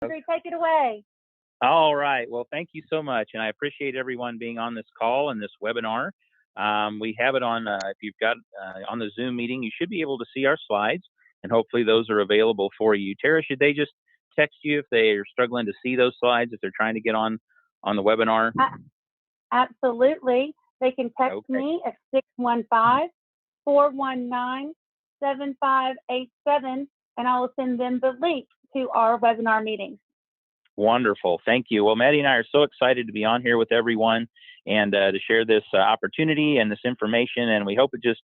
Andry, take it away. All right. Well, thank you so much. And I appreciate everyone being on this call and this webinar. We have it on, if you've got on the Zoom meeting, you should be able to see our slides, and hopefully those are available for you. Tara, should they just text you if they are struggling to see those slides, if they're trying to get on the webinar? Absolutely. They can text me at 615-419-7587, and I will send them the link to our webinar meeting. Wonderful. Thank you. Well, Maddie and I are so excited to be on here with everyone and to share this opportunity and this information. And we hope it just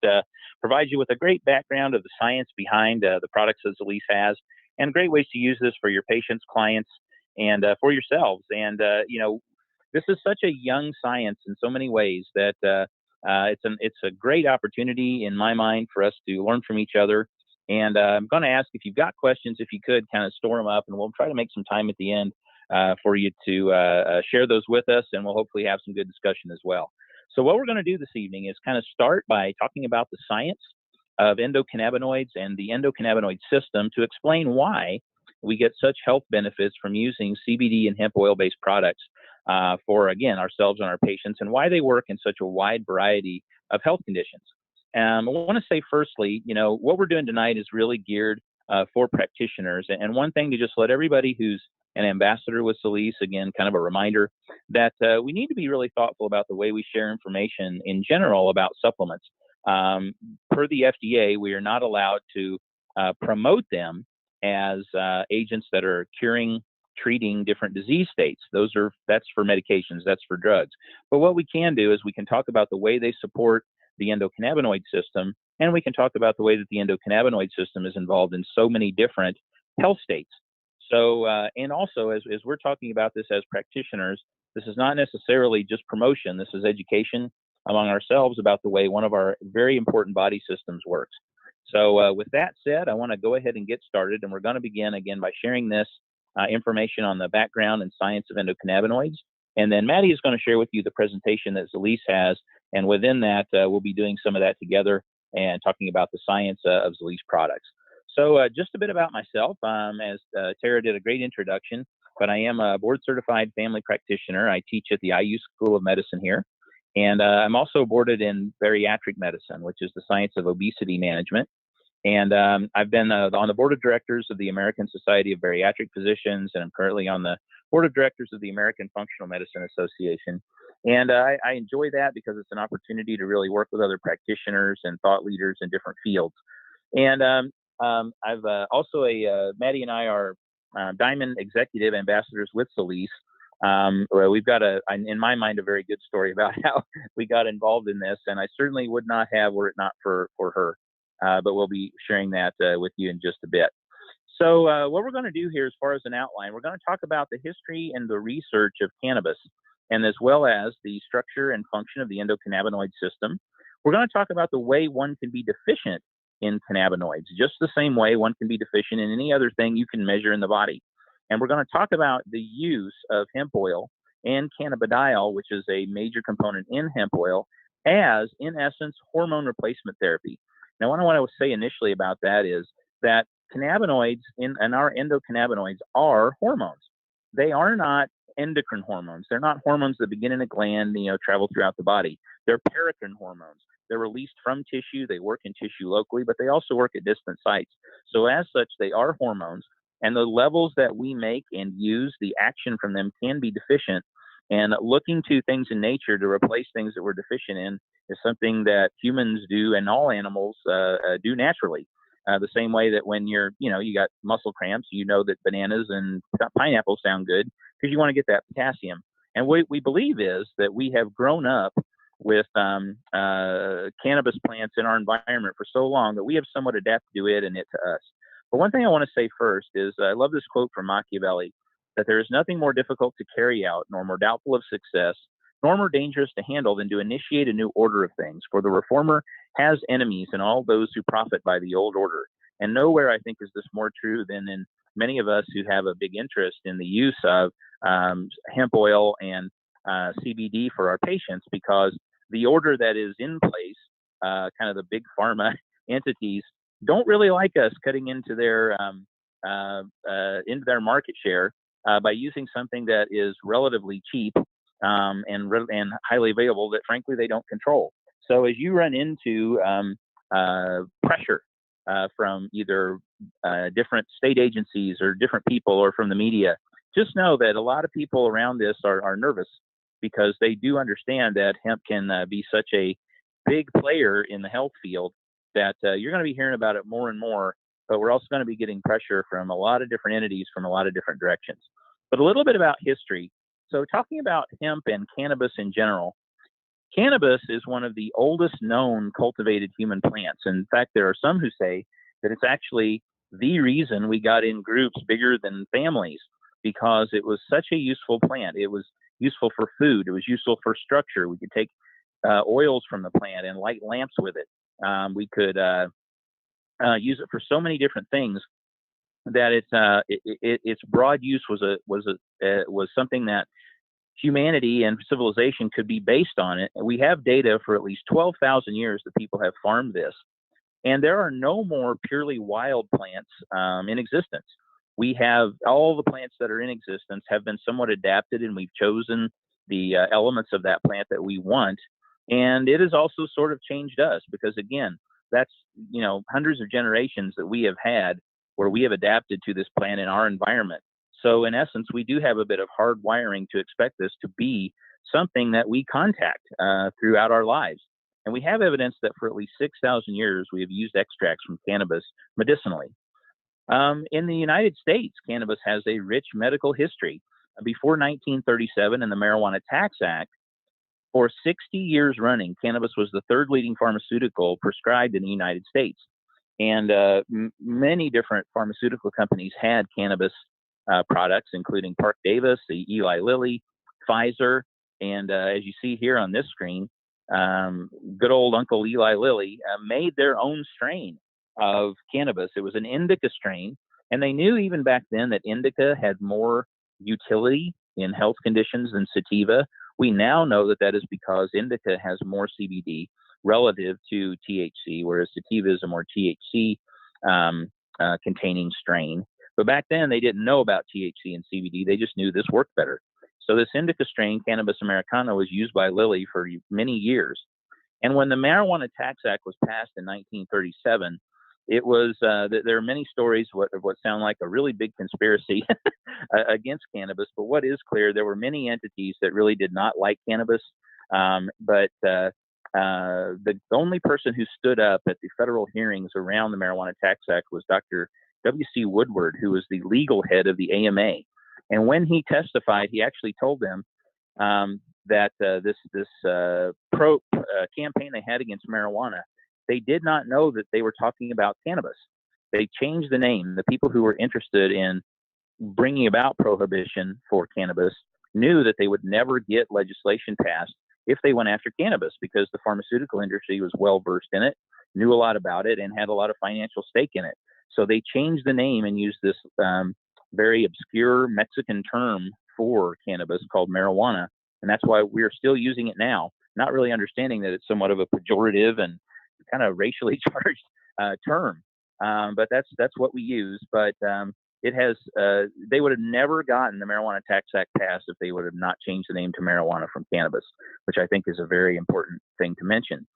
provides you with a great background of the science behind the products that Zalise has, and great ways to use this for your patients, clients, and for yourselves. And, you know, this is such a young science in so many ways that it's a great opportunity in my mind for us to learn from each other. And I'm going to ask if you've got questions, if you could kind of store them up, and we'll try to make some time at the end for you to share those with us, and we'll hopefully have some good discussion as well. So what we're going to do this evening is kind of start by talking about the science of endocannabinoids and the endocannabinoid system to explain why we get such health benefits from using CBD and hemp oil-based products for, again, ourselves and our patients, and why they work in such a wide variety of health conditions. I want to say firstly, you know, what we're doing tonight is really geared for practitioners. And one thing to just let everybody who's an ambassador with Zalise, again, kind of a reminder that we need to be really thoughtful about the way we share information in general about supplements. Per the FDA, we are not allowed to promote them as agents that are treating different disease states. That's for medications, that's for drugs. But what we can do is we can talk about the way they support the endocannabinoid system, and we can talk about the way that the endocannabinoid system is involved in so many different health states. So, and also as we're talking about this as practitioners, this is not necessarily just promotion. This is education among ourselves about the way one of our very important body systems works. So with that said, I want to go ahead and get started, and we're going to begin again by sharing this information on the background and science of endocannabinoids. And then Maddie is going to share with you the presentation that Zalise has, and within that, we'll be doing some of that together and talking about the science of Zalise products. So just a bit about myself, as Tara did a great introduction, but I am a board-certified family practitioner. I teach at the IU School of Medicine here, and I'm also boarded in bariatric medicine, which is the science of obesity management. And I've been on the board of directors of the American Society of Bariatric Physicians, and I'm currently on the board of directors of the American Functional Medicine Association. And I enjoy that because it's an opportunity to really work with other practitioners and thought leaders in different fields. And I've also Maddie and I are Diamond Executive Ambassadors with Zalise. We've got in my mind, a very good story about how we got involved in this, and I certainly would not have were it not for her. But we'll be sharing that with you in just a bit. So what we're going to do here as far as an outline, we're going to talk about the history and the research of cannabis, and as well as the structure and function of the endocannabinoid system. We're going to talk about the way one can be deficient in cannabinoids, just the same way one can be deficient in any other thing you can measure in the body. And we're going to talk about the use of hemp oil and cannabidiol, which is a major component in hemp oil, as, in essence, hormone replacement therapy. Now, what I want to say initially about that is that cannabinoids and our endocannabinoids are hormones. They are not endocrine hormones. They're not hormones that begin in a gland, travel throughout the body. They're paracrine hormones. They're released from tissue. They work in tissue locally, but they also work at distant sites. So as such, they are hormones, and the levels that we make and use, the action from them can be deficient. And looking to things in nature to replace things that we're deficient in is something that humans do and all animals do naturally. The same way that when you got muscle cramps, you know that bananas and pineapples sound good because you want to get that potassium. And what we believe is that we have grown up with cannabis plants in our environment for so long that we have somewhat adapted to it and it to us. But one thing I want to say first is I love this quote from Machiavelli, that there is nothing more difficult to carry out, nor more doubtful of success, nor more dangerous to handle than to initiate a new order of things. For the reformer has enemies in all those who profit by the old order. And nowhere, I think, is this more true than in many of us who have a big interest in the use of hemp oil and CBD for our patients, because the order that is in place, kind of the big pharma entities, don't really like us cutting into their market share by using something that is relatively cheap and highly available that frankly they don't control. So as you run into pressure from either different state agencies or different people or from the media, just know that a lot of people around this are nervous because they do understand that hemp can be such a big player in the health field that you're going to be hearing about it more and more, but we're also going to be getting pressure from a lot of different entities from a lot of different directions. But a little bit about history. So talking about hemp and cannabis in general, cannabis is one of the oldest known cultivated human plants. In fact, there are some who say that it's actually the reason we got in groups bigger than families because it was such a useful plant. It was useful for food. It was useful for structure. We could take oils from the plant and light lamps with it. We could use it for so many different things that its broad use was something that humanity and civilization could be based on it. We have data for at least 12,000 years that people have farmed this. And there are no more purely wild plants in existence. We have all the plants that are in existence have been somewhat adapted, and we've chosen the elements of that plant that we want. And it has also sort of changed us because, again, that's, hundreds of generations that we have had where we have adapted to this plant in our environment. So in essence, we do have a bit of hard wiring to expect this to be something that we contact throughout our lives. And we have evidence that for at least 6,000 years, we have used extracts from cannabis medicinally. In the United States, cannabis has a rich medical history. Before 1937 and the Marijuana Tax Act, for 60 years running, cannabis was the third leading pharmaceutical prescribed in the United States. And many different pharmaceutical companies had cannabis products, including Park Davis, the Eli Lilly, Pfizer, and as you see here on this screen, good old Uncle Eli Lilly made their own strain of cannabis. It was an indica strain, and they knew even back then that indica had more utility in health conditions than sativa. We now know that that is because indica has more CBD relative to THC, whereas sativa is a more THC containing strain. But back then, they didn't know about THC and CBD. They just knew this worked better. So this indica strain, Cannabis americana, was used by Lilly for many years. And when the Marijuana Tax Act was passed in 1937, it was there are many stories of what sound like a really big conspiracy against cannabis. But what is clear, there were many entities that really did not like cannabis. But the only person who stood up at the federal hearings around the Marijuana Tax Act was Dr. W.C. Woodward, who was the legal head of the AMA. And when he testified, he actually told them that this pro campaign they had against marijuana, they did not know that they were talking about cannabis. They changed the name. The people who were interested in bringing about prohibition for cannabis knew that they would never get legislation passed if they went after cannabis because the pharmaceutical industry was well versed in it, knew a lot about it, and had a lot of financial stake in it. So they changed the name and used this very obscure Mexican term for cannabis called marijuana. And that's why we're still using it now, not really understanding that it's somewhat of a pejorative and kind of racially charged term. But that's what we use. But it has they would have never gotten the Marijuana Tax Act passed if they would have not changed the name to marijuana from cannabis, which I think is a very important thing to mention.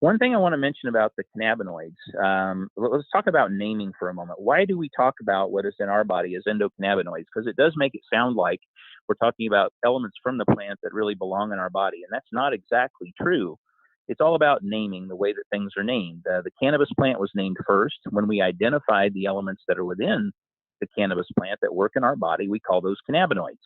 One thing I want to mention about the cannabinoids, let's talk about naming for a moment. Why do we talk about what is in our body as endocannabinoids? Because it does make it sound like we're talking about elements from the plant that really belong in our body, and that's not exactly true. It's all about naming, the way that things are named. The cannabis plant was named first. When we identified the elements that are within the cannabis plant that work in our body, we call those cannabinoids.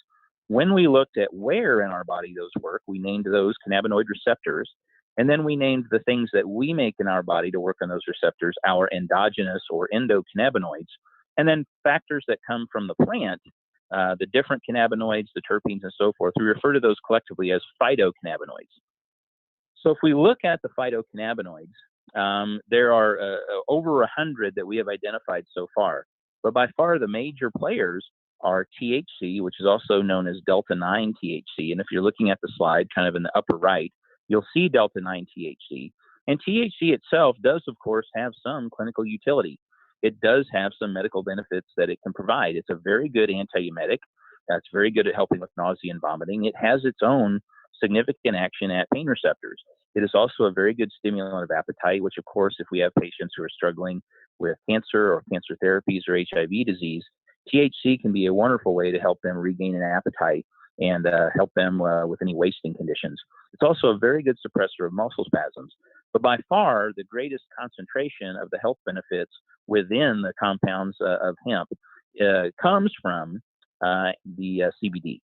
When we looked at where in our body those work, we named those cannabinoid receptors. And then we named the things that we make in our body to work on those receptors, our endogenous or endocannabinoids. And then factors that come from the plant, the different cannabinoids, the terpenes, and so forth, we refer to those collectively as phytocannabinoids. So if we look at the phytocannabinoids, there are over 100 that we have identified so far. But by far the major players are THC, which is also known as delta-9 THC. And if you're looking at the slide kind of in the upper right, you'll see delta-9 THC. And THC itself does, of course, have some clinical utility. It does have some medical benefits that it can provide. It's a very good antiemetic. That's very good at helping with nausea and vomiting. It has its own significant action at pain receptors. It is also a very good stimulant of appetite, which, of course, if we have patients who are struggling with cancer or cancer therapies or HIV disease, THC can be a wonderful way to help them regain an appetite and help them with any wasting conditions. It's also a very good suppressor of muscle spasms. But by far, the greatest concentration of the health benefits within the compounds of hemp comes from the CBD.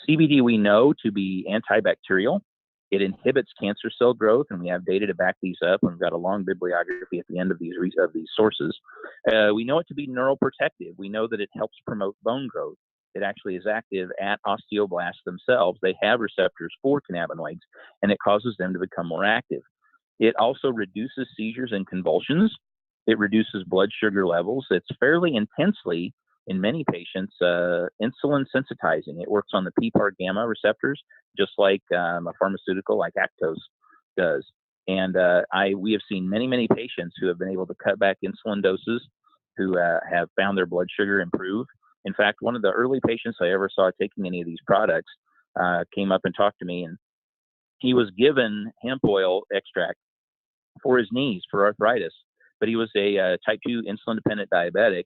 CBD we know to be antibacterial. It inhibits cancer cell growth, and we have data to back these up. And we've got a long bibliography at the end of these sources. We know it to be neuroprotective. We know that it helps promote bone growth. It actually is active at osteoblasts themselves. They have receptors for cannabinoids, and it causes them to become more active. It also reduces seizures and convulsions. It reduces blood sugar levels. It's fairly intensely, in many patients, insulin sensitizing. It works on the PPAR gamma receptors, just like a pharmaceutical like Actos does. And we have seen many patients who have been able to cut back insulin doses, who have found their blood sugar improve. In fact, one of the early patients I ever saw taking any of these products came up and talked to me, and he was given hemp oil extract for his knees for arthritis, but he was a type 2 insulin-dependent diabetic.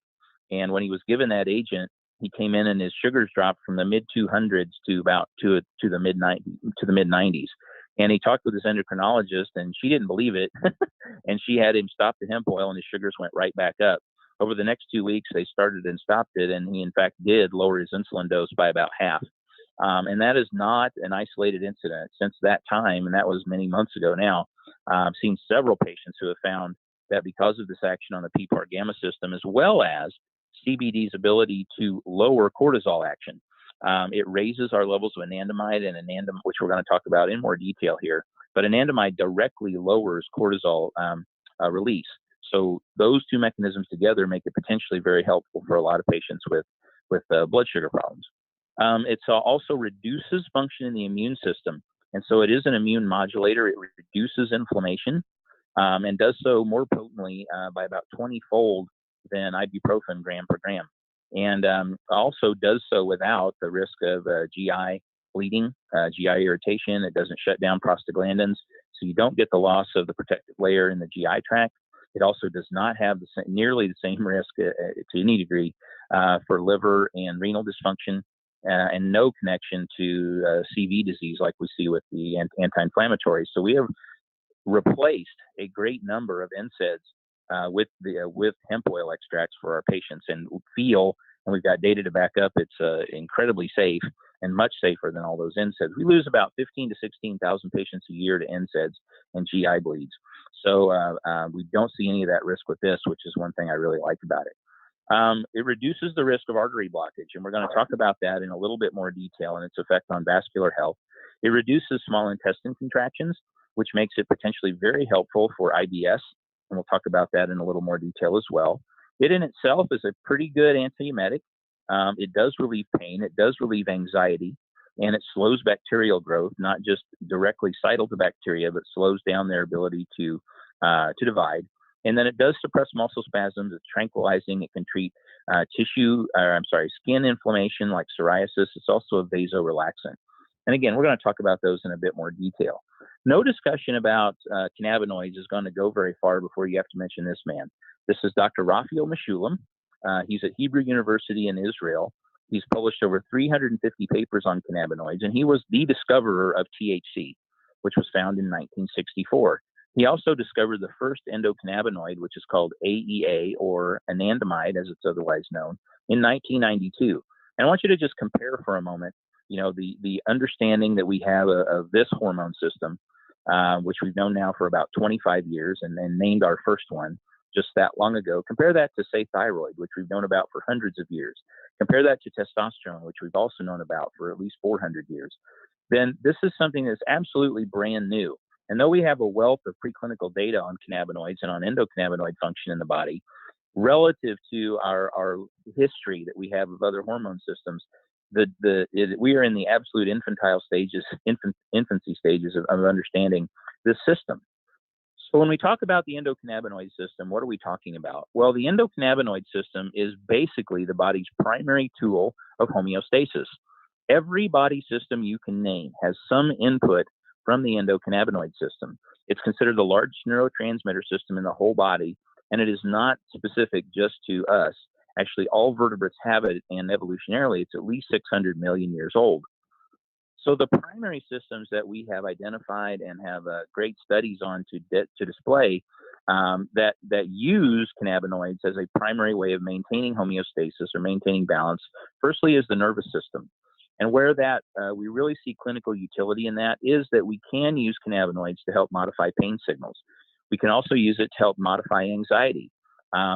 And when he was given that agent, he came in and his sugars dropped from the mid 200s to about to the mid 90s. And he talked with his endocrinologist, and she didn't believe it, and she had him stop the hemp oil, and his sugars went right back up. Over the next 2 weeks, they started and stopped it, and he in fact did lower his insulin dose by about half. And that is not an isolated incident. Since that time, and that was many months ago now, I've seen several patients who have found that because of this action on the PPAR gamma system, as well as CBD's ability to lower cortisol action, it raises our levels of anandamide, and anandamide, which we're going to talk about in more detail here, but anandamide directly lowers cortisol release. So those two mechanisms together make it potentially very helpful for a lot of patients with blood sugar problems. It also reduces function in the immune system. And so it is an immune modulator. It reduces inflammation and does so more potently by about 20-fold than ibuprofen gram per gram. And also does so without the risk of GI bleeding, GI irritation. It doesn't shut down prostaglandins, so you don't get the loss of the protective layer in the GI tract. It also does not have nearly the same risk to any degree for liver and renal dysfunction, and no connection to CV disease like we see with the anti-inflammatories. So we have replaced a great number of NSAIDs with hemp oil extracts for our patients, and we've got data to back up it's incredibly safe and much safer than all those NSAIDs. We lose about 15 to 16,000 patients a year to NSAIDs and GI bleeds. So we don't see any of that risk with this, which is one thing I really like about it. It reduces the risk of artery blockage, and we're going to talk about that in a little bit more detail and its effect on vascular health. It reduces small intestine contractions, which makes it potentially very helpful for IBS, and we'll talk about that in a little more detail as well. It in itself is a pretty good antiemetic. It does relieve pain, it does relieve anxiety, and it slows bacterial growth, not just directly cytal to bacteria, but slows down their ability to divide. And then it does suppress muscle spasms. It's tranquilizing. It can treat skin inflammation like psoriasis. It's also a vasorelaxant. And again, we're going to talk about those in a bit more detail. No discussion about cannabinoids is going to go very far before you have to mention this man. This is Dr. Raphael Mechoulam. He's at Hebrew University in Israel. He's published over 350 papers on cannabinoids, and he was the discoverer of THC, which was found in 1964. He also discovered the first endocannabinoid, which is called AEA, or anandamide, as it's otherwise known, in 1992. And I want you to just compare for a moment, the understanding that we have of this hormone system, which we've known now for about 25 years and named our first one just that long ago. Compare that to, say, thyroid, which we've known about for hundreds of years. Compare that to testosterone, which we've also known about for at least 400 years. Then this is something that's absolutely brand new. And though we have a wealth of preclinical data on cannabinoids and on endocannabinoid function in the body, relative to our history that we have of other hormone systems, we are in the absolute infancy stages of understanding this system. So when we talk about the endocannabinoid system, what are we talking about? Well, the endocannabinoid system is basically the body's primary tool of homeostasis. Every body system you can name has some input from the endocannabinoid system. It's considered the largest neurotransmitter system in the whole body, and it is not specific just to us. Actually, all vertebrates have it, and evolutionarily, it's at least 600 million years old. So the primary systems that we have identified and have great studies on to display that use cannabinoids as a primary way of maintaining homeostasis or maintaining balance, firstly, is the nervous system. And where that we really see clinical utility in that is that we can use cannabinoids to help modify pain signals. We can also use it to help modify anxiety.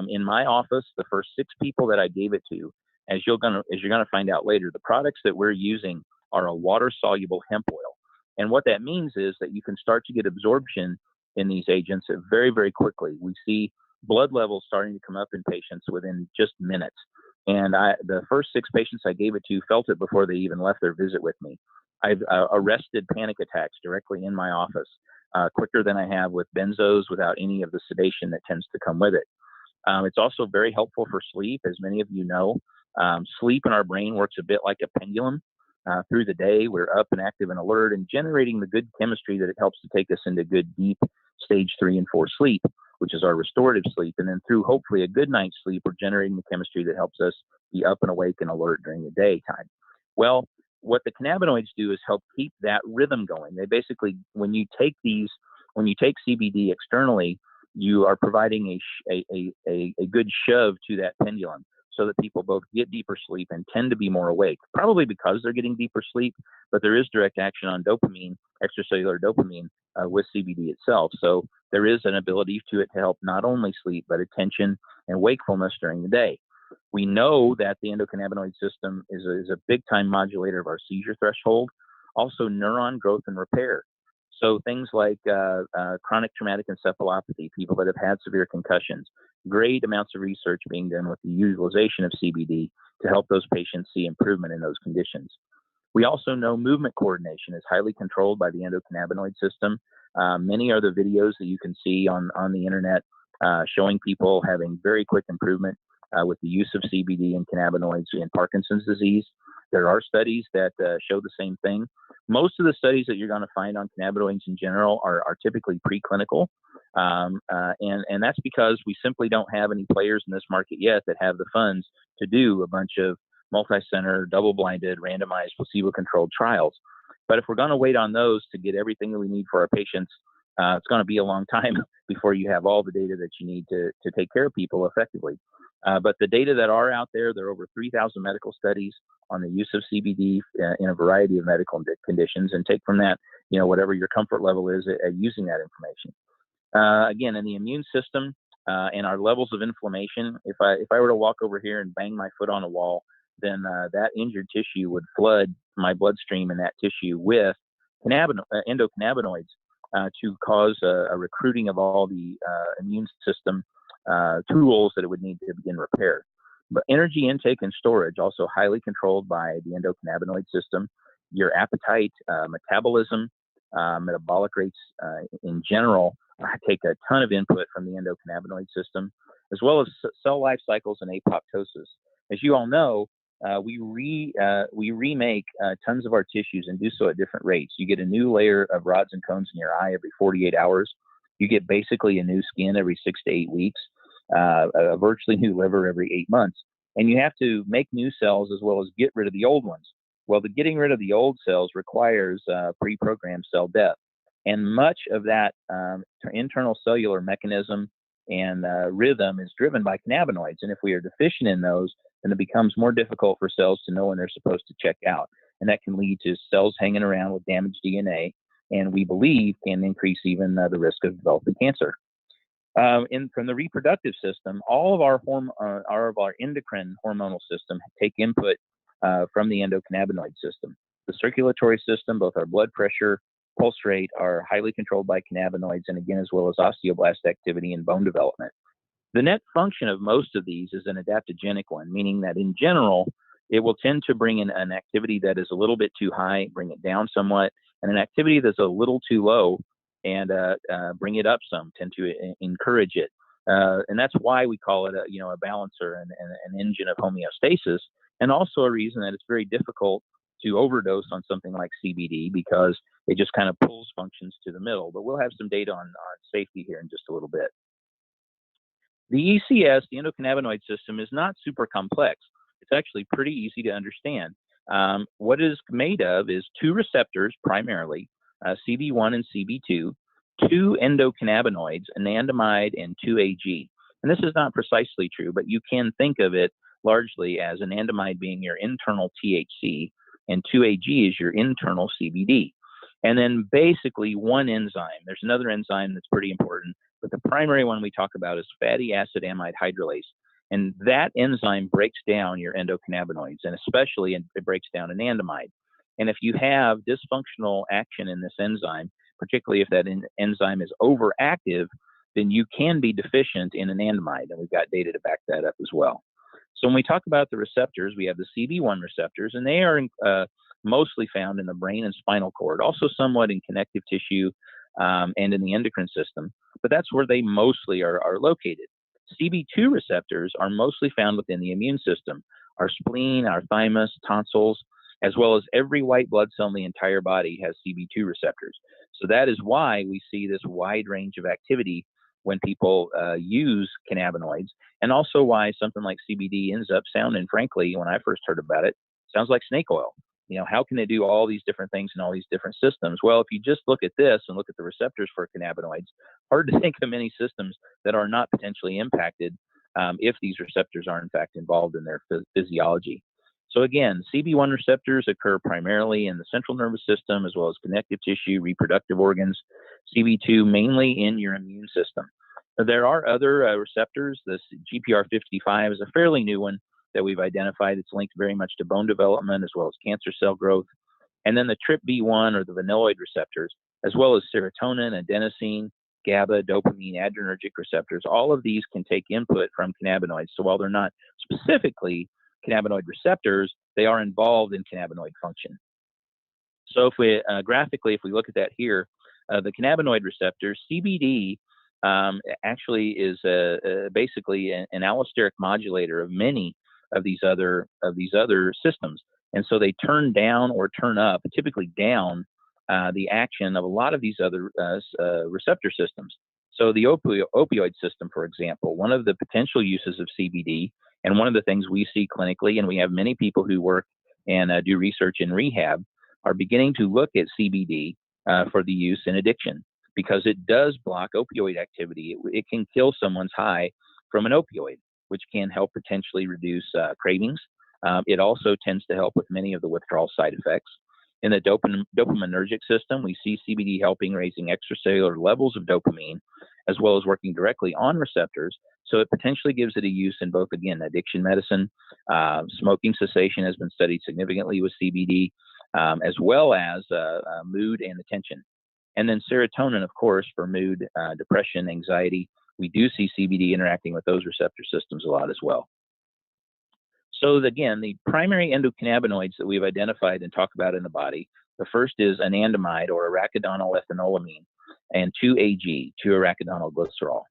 In my office, the first 6 people that I gave it to, as you're gonna find out later, the products that we're using are a water-soluble hemp oil. And what that means is that you can start to get absorption in these agents very, very quickly. We see blood levels starting to come up in patients within just minutes. And the first 6 patients I gave it to felt it before they even left their visit with me. I've arrested panic attacks directly in my office quicker than I have with benzos without any of the sedation that tends to come with it. It's also very helpful for sleep. As many of you know, sleep in our brain works a bit like a pendulum. Through the day, we're up and active and alert and generating the good chemistry that it helps to take us into good, deep stage 3 and 4 sleep, which is our restorative sleep. And then through hopefully a good night's sleep, we're generating the chemistry that helps us be up and awake and alert during the daytime. Well, what the cannabinoids do is help keep that rhythm going. They basically, when you take CBD externally, you are providing a good shove to that pendulum, so that people both get deeper sleep and tend to be more awake, probably because they're getting deeper sleep, but there is direct action on dopamine, extracellular dopamine with CBD itself. So there is an ability to it to help not only sleep, but attention and wakefulness during the day. We know that the endocannabinoid system is a big time modulator of our seizure threshold, also neuron growth and repair. So things like chronic traumatic encephalopathy, people that have had severe concussions, great amounts of research being done with the utilization of CBD to help those patients see improvement in those conditions. We also know movement coordination is highly controlled by the endocannabinoid system. Many are the videos that you can see on the internet showing people having very quick improvement with the use of CBD and cannabinoids in Parkinson's disease. There are studies that show the same thing. Most of the studies that you're going to find on cannabinoids in general are typically preclinical. And that's because we simply don't have any players in this market yet that have the funds to do a bunch of multi-center, double-blinded, randomized, placebo-controlled trials. But if we're going to wait on those to get everything that we need for our patients, it's going to be a long time before you have all the data that you need to take care of people effectively. But the data that are out there are over 3,000 medical studies on the use of CBD in a variety of medical conditions, and take from that, whatever your comfort level is at using that information. Again, in the immune system and our levels of inflammation, if I were to walk over here and bang my foot on a wall, then that injured tissue would flood my bloodstream in that tissue with endocannabinoids to cause a recruiting of all the immune system tools that it would need to begin repair. But energy intake and storage also highly controlled by the endocannabinoid system. Your appetite, metabolism, metabolic rates in general take a ton of input from the endocannabinoid system, as well as cell life cycles and apoptosis. As you all know, we remake tons of our tissues and do so at different rates. You get a new layer of rods and cones in your eye every 48 hours. You get basically a new skin every 6 to 8 weeks, a virtually new liver every 8 months. And you have to make new cells as well as get rid of the old ones. Well, the getting rid of the old cells requires pre-programmed cell death. And much of that internal cellular mechanism and rhythm is driven by cannabinoids. And if we are deficient in those, then it becomes more difficult for cells to know when they're supposed to check out. And that can lead to cells hanging around with damaged DNA, and we believe can increase even the risk of developing cancer. From the reproductive system, all of our endocrine hormonal system take input from the endocannabinoid system. The circulatory system, both our blood pressure, pulse rate, are highly controlled by cannabinoids, and again, as well as osteoblast activity and bone development. The net function of most of these is an adaptogenic one, meaning that in general, it will tend to bring in an activity that is a little bit too high, bring it down somewhat, and an activity that's a little too low, and bring it up some, tend to encourage it. And that's why we call it a balancer and an engine of homeostasis, and also a reason that it's very difficult to overdose on something like CBD because it just kind of pulls functions to the middle. But we'll have some data on safety here in just a little bit. The ECS, the endocannabinoid system, is not super complex. It's actually pretty easy to understand. What it is made of is two receptors primarily, CB1 and CB2, two endocannabinoids, anandamide and 2-AG. And this is not precisely true, but you can think of it largely as anandamide being your internal THC and 2-AG is your internal CBD. And then basically one enzyme. There's another enzyme that's pretty important, but the primary one we talk about is fatty acid amide hydrolase. And that enzyme breaks down your endocannabinoids, and especially it breaks down anandamide. And if you have dysfunctional action in this enzyme, particularly if that enzyme is overactive, then you can be deficient in anandamide. And we've got data to back that up as well. So when we talk about the receptors, we have the CB1 receptors, and they are mostly found in the brain and spinal cord, also somewhat in connective tissue and in the endocrine system, but that's where they mostly are located. CB2 receptors are mostly found within the immune system, our spleen, our thymus, tonsils, as well as every white blood cell in the entire body has CB2 receptors. So that is why we see this wide range of activity when people use cannabinoids, and also why something like CBD ends up sounding, frankly, when I first heard about it, sounds like snake oil. How can they do all these different things in all these different systems? Well, if you just look at this and look at the receptors for cannabinoids, hard to think of many systems that are not potentially impacted if these receptors are in fact involved in their physiology. So again, CB1 receptors occur primarily in the central nervous system as well as connective tissue, reproductive organs. CB2 mainly in your immune system. There are other receptors. This GPR55 is a fairly new one that we've identified. It's linked very much to bone development as well as cancer cell growth. And then the TRPV1 or the vanilloid receptors, as well as serotonin, adenosine, GABA, dopamine, adrenergic receptors. All of these can take input from cannabinoids. So while they're not specifically cannabinoid receptors, they are involved in cannabinoid function. So if we graphically, if we look at that here, the cannabinoid receptors, CBD actually is basically an allosteric modulator of many of these other systems, and so they turn down or turn up, typically down, the action of a lot of these other receptor systems. So the opioid system, for example, one of the potential uses of CBD, and one of the things we see clinically, and we have many people who work and do research in rehab, are beginning to look at CBD for the use in addiction, because it does block opioid activity. It can kill someone's high from an opioid, which can help potentially reduce cravings. It also tends to help with many of the withdrawal side effects. In the dopaminergic system, we see CBD helping raising extracellular levels of dopamine, as well as working directly on receptors. So it potentially gives it a use in both, again, addiction medicine. Smoking cessation has been studied significantly with CBD, as well as mood and attention. And then serotonin, of course, for mood, depression, anxiety. We do see CBD interacting with those receptor systems a lot as well. So again, the primary endocannabinoids that we've identified and talk about in the body, the first is anandamide or arachidonyl ethanolamine, and 2-AG, 2-arachidonyl glycerol.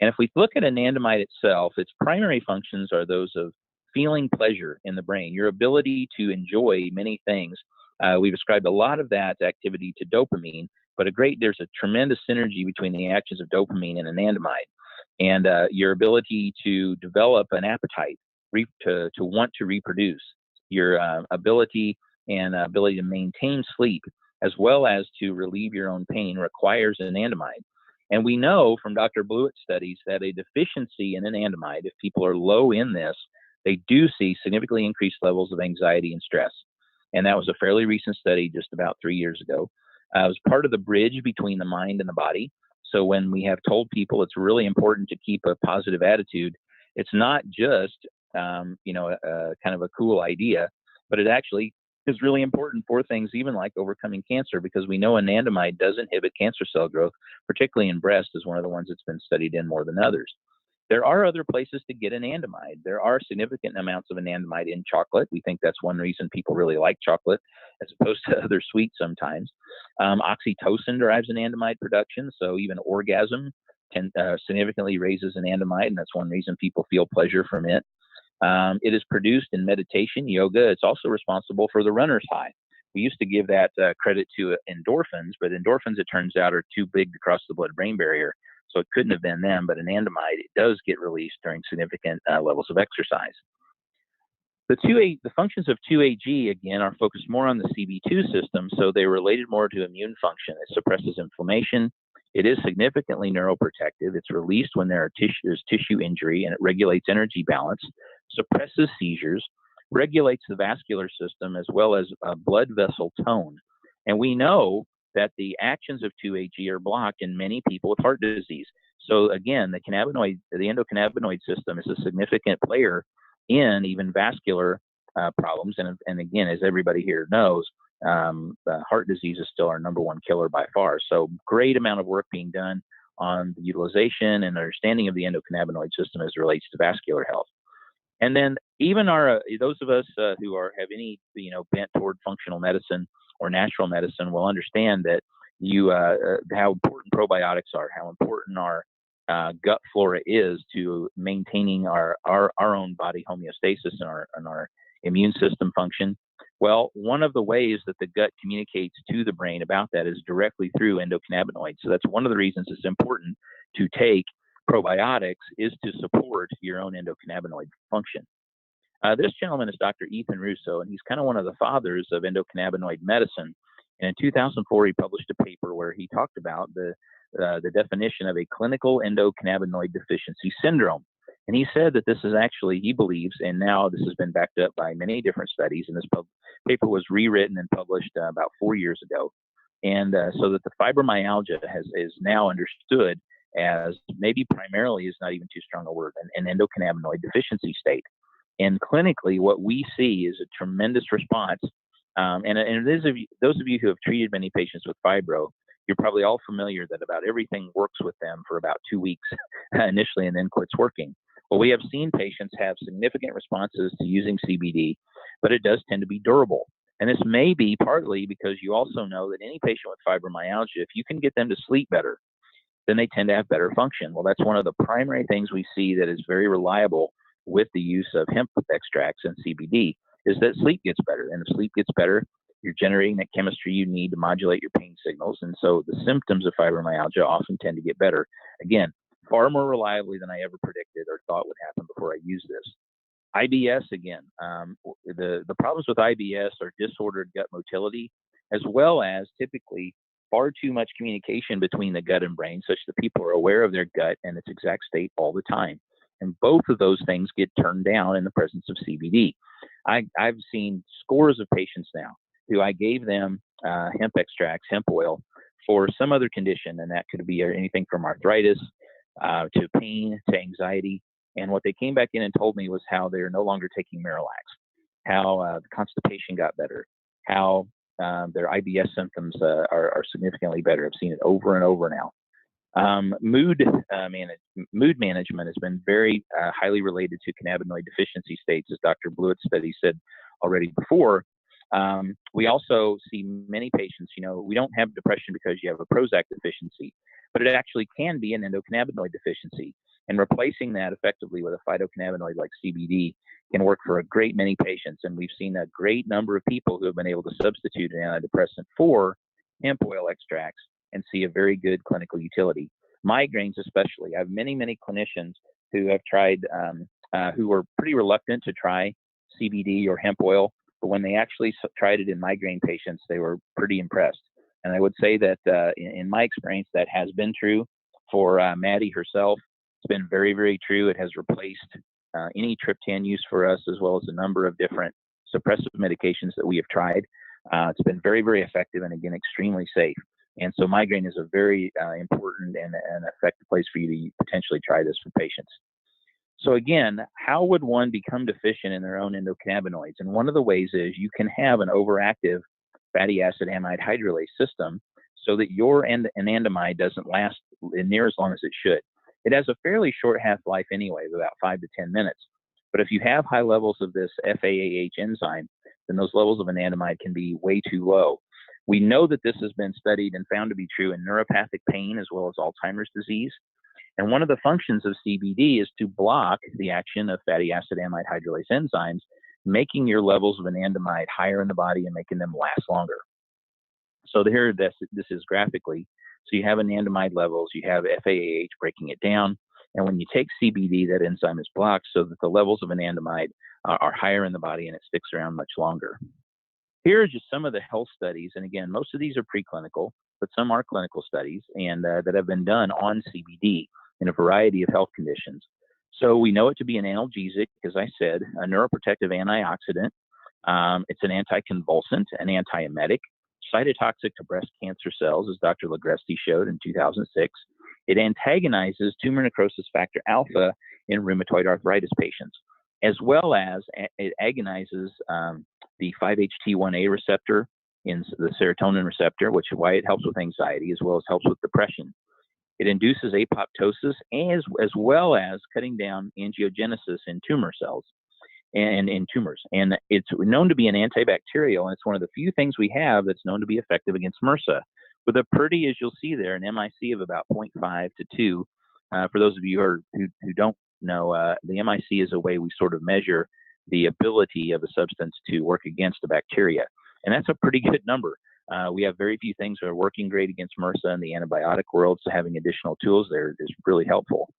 And if we look at anandamide itself, its primary functions are those of feeling pleasure in the brain, your ability to enjoy many things. We've ascribed a lot of that activity to dopamine, but there's a tremendous synergy between the actions of dopamine and anandamide, and your ability to develop an appetite, to want to reproduce, your ability to maintain sleep, as well as to relieve your own pain, requires anandamide. And we know from Dr. Blewett's studies that a deficiency in anandamide, if people are low in this, they do see significantly increased levels of anxiety and stress. And that was a fairly recent study just about 3 years ago. It was part of the bridge between the mind and the body. So when we have told people it's really important to keep a positive attitude, it's not just kind of a cool idea, but it actually is really important for things even like overcoming cancer, because we know anandamide does inhibit cancer cell growth, particularly in breast is one of the ones that's been studied in more than others. There are other places to get anandamide. There are significant amounts of anandamide in chocolate. We think that's one reason people really like chocolate. as opposed to other sweets sometimes. Oxytocin drives anandamide production, so even orgasm significantly raises anandamide, and that's one reason people feel pleasure from it. It is produced in meditation, yoga. It's also responsible for the runner's high. We used to give that credit to endorphins, but endorphins, it turns out, are too big to cross the blood-brain barrier, so it couldn't have been them. But anandamide, it does get released during significant levels of exercise. The functions of 2-AG, again, are focused more on the CB2 system, so they're related more to immune function. It suppresses inflammation. It is significantly neuroprotective. It's released when there's tissue injury, and it regulates energy balance, suppresses seizures, regulates the vascular system, as well as blood vessel tone. And we know that the actions of 2-AG are blocked in many people with heart disease. So again, the endocannabinoid system is a significant player in even vascular problems. And again, as everybody here knows, heart disease is still our number one killer by far. So great amount of work being done on the utilization and understanding of the endocannabinoid system as it relates to vascular health. And then even those of us who have any bent toward functional medicine or natural medicine will understand that how important probiotics are, how important our gut flora is to maintaining our own body homeostasis and our immune system function. Well, one of the ways that the gut communicates to the brain about that is directly through endocannabinoids. So that's one of the reasons it's important to take probiotics, is to support your own endocannabinoid function. This gentleman is Dr. Ethan Russo, and he's kind of one of the fathers of endocannabinoid medicine. And in 2004, he published a paper where he talked about the definition of a clinical endocannabinoid deficiency syndrome. And he said that this is actually, he believes, and now this has been backed up by many different studies, and this paper was rewritten and published about 4 years ago. And so that the fibromyalgia is now understood as, maybe primarily is not even too strong a word, an endocannabinoid deficiency state. And clinically, what we see is a tremendous response. And those of you who have treated many patients with fibro, you're probably all familiar that about everything works with them for about 2 weeks initially and then quits working. Well, we have seen patients have significant responses to using CBD, but it does tend to be durable. And this may be partly because you also know that any patient with fibromyalgia, if you can get them to sleep better, then they tend to have better function. Well, that's one of the primary things we see that is very reliable with the use of hemp extracts and CBD, is that sleep gets better. And if sleep gets better, you're generating that chemistry you need to modulate your pain signals. And so the symptoms of fibromyalgia often tend to get better. Again, far more reliably than I ever predicted or thought would happen before I used this. IBS, again, the problems with IBS are disordered gut motility, as well as typically far too much communication between the gut and brain, such that people are aware of their gut and its exact state all the time. And both of those things get turned down in the presence of CBD. I've seen scores of patients now who I gave them hemp extracts, hemp oil, for some other condition, and that could be anything from arthritis to pain to anxiety. And what they came back in and told me was how they're no longer taking Miralax, how the constipation got better, how their IBS symptoms are significantly better. I've seen it over and over now. Mood management has been very highly related to cannabinoid deficiency states, as Dr. Blewett's study said already before. We also see many patients, we don't have depression because you have a Prozac deficiency, but it actually can be an endocannabinoid deficiency. And replacing that effectively with a phytocannabinoid like CBD can work for a great many patients. And we've seen a great number of people who have been able to substitute an antidepressant for hemp oil extracts and see a very good clinical utility. Migraines especially. I have many, many clinicians who have tried, who were pretty reluctant to try CBD or hemp oil, but when they actually tried it in migraine patients, they were pretty impressed. And I would say that in my experience, that has been true for Maddie herself. It's been very, very true. It has replaced any triptan use for us, as well as a number of different suppressive medications that we have tried. It's been very, very effective and, again, extremely safe. And so migraine is a very important and effective place for you to potentially try this for patients. So again, how would one become deficient in their own endocannabinoids? And one of the ways is you can have an overactive fatty acid amide hydrolase system so that your anandamide doesn't last near as long as it should. It has a fairly short half-life anyway, about 5 to 10 minutes. But if you have high levels of this FAAH enzyme, then those levels of anandamide can be way too low. We know that this has been studied and found to be true in neuropathic pain as well as Alzheimer's disease. And one of the functions of CBD is to block the action of fatty acid amide hydrolase enzymes, making your levels of anandamide higher in the body and making them last longer. So here, this is graphically. So you have anandamide levels, you have FAAH breaking it down, and when you take CBD, that enzyme is blocked so that the levels of anandamide are higher in the body and it sticks around much longer. Here are just some of the health studies, and again, most of these are preclinical, but some are clinical studies and that have been done on CBD in a variety of health conditions. So we know it to be an analgesic, as I said, a neuroprotective antioxidant. It's an anticonvulsant, an antiemetic, cytotoxic to breast cancer cells, as Dr. Lagresti showed in 2006. It antagonizes tumor necrosis factor alpha in rheumatoid arthritis patients, as well as it agonizes the 5-HT1A receptor in the serotonin receptor, which is why it helps with anxiety, as well as helps with depression. It induces apoptosis as well as cutting down angiogenesis in tumor cells and in tumors. And it's known to be an antibacterial, and it's one of the few things we have that's known to be effective against MRSA, with a pretty, as you'll see there, an MIC of about 0.5 to 2. For those of you who don't know, the MIC is a way we sort of measure the ability of a substance to work against a bacteria. And that's a pretty good number. We have very few things that are working great against MRSA in the antibiotic world, so having additional tools there is really helpful.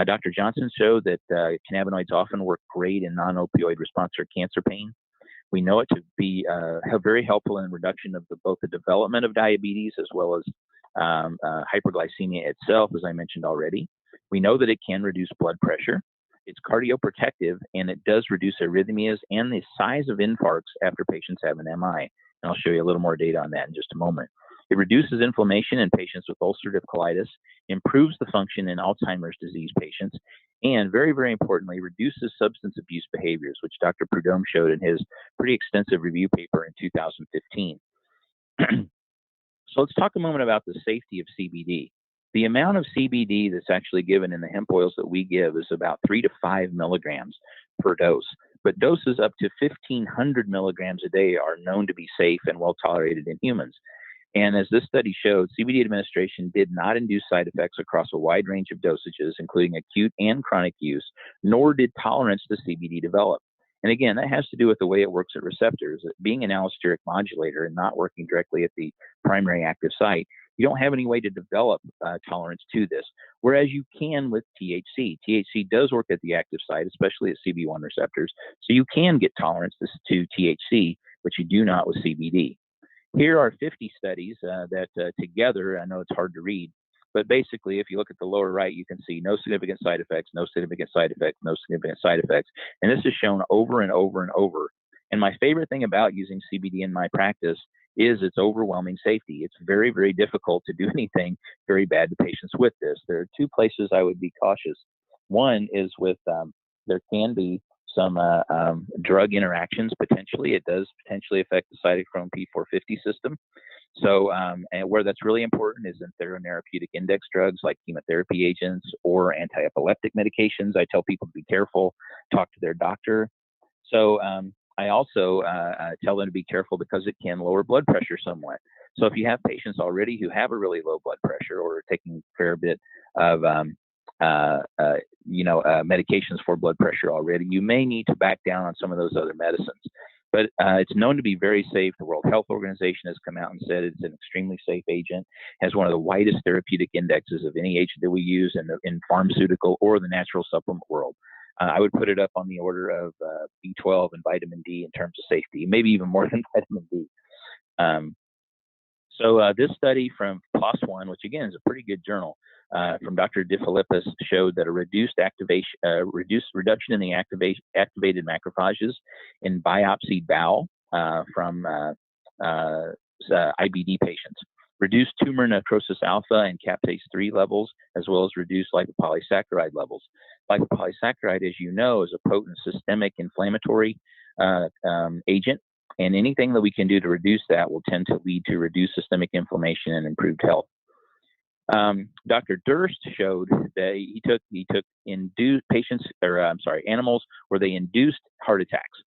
Dr. Johnson showed that cannabinoids often work great in non-opioid response or cancer pain. We know it to be very helpful in reduction of both the development of diabetes as well as hyperglycemia itself, as I mentioned already. We know that it can reduce blood pressure. It's cardioprotective, and it does reduce arrhythmias and the size of infarcts after patients have an MI. And I'll show you a little more data on that in just a moment. It reduces inflammation in patients with ulcerative colitis, improves the function in Alzheimer's disease patients, and very, very importantly, reduces substance abuse behaviors, which Dr. Prudhomme showed in his pretty extensive review paper in 2015. So let's talk a moment about the safety of CBD. The amount of CBD that's actually given in the hemp oils that we give is about 3 to 5 milligrams per dose. But doses up to 1,500 milligrams a day are known to be safe and well tolerated in humans. And as this study showed, CBD administration did not induce side effects across a wide range of dosages, including acute and chronic use, nor did tolerance to CBD develop. And again, that has to do with the way it works at receptors. Being an allosteric modulator and not working directly at the primary active site, you don't have any way to develop tolerance to this, whereas you can with THC. THC does work at the active site, especially at CB1 receptors, so you can get tolerance to THC, but you do not with CBD. Here are 50 studies that together, I know it's hard to read, but basically, if you look at the lower right, you can see no significant side effects, no significant side effects, no significant side effects. And this is shown over and over and over. And my favorite thing about using CBD in my practice is its overwhelming safety. It's very, very difficult to do anything very bad to patients with this. There are two places I would be cautious. One is with there can be some drug interactions potentially. It does potentially affect the cytochrome P450 system. So, and where that's really important is in therapeutic index drugs like chemotherapy agents or anti-epileptic medications. I tell people to be careful, talk to their doctor. So, I also tell them to be careful because it can lower blood pressure somewhat. So if you have patients already who have a really low blood pressure or are taking a fair bit of medications for blood pressure already, you may need to back down on some of those other medicines. But it's known to be very safe. The World Health Organization has come out and said it's an extremely safe agent, has one of the widest therapeutic indexes of any agent that we use in pharmaceutical or the natural supplement world. I would put it up on the order of B12 and vitamin D in terms of safety, maybe even more than vitamin D. So this study from PLOS One, which again is a pretty good journal, from Dr. DeFilippis, showed that a reduction in the activated macrophages in biopsied bowel from IBD patients, reduced tumor necrosis alpha and captase 3 levels, as well as reduced lipopolysaccharide levels. Lipopolysaccharide, as you know, is a potent systemic inflammatory agent. And anything that we can do to reduce that will tend to lead to reduced systemic inflammation and improved health. Dr. Durst showed that he took induced patients, animals where they induced heart attacks.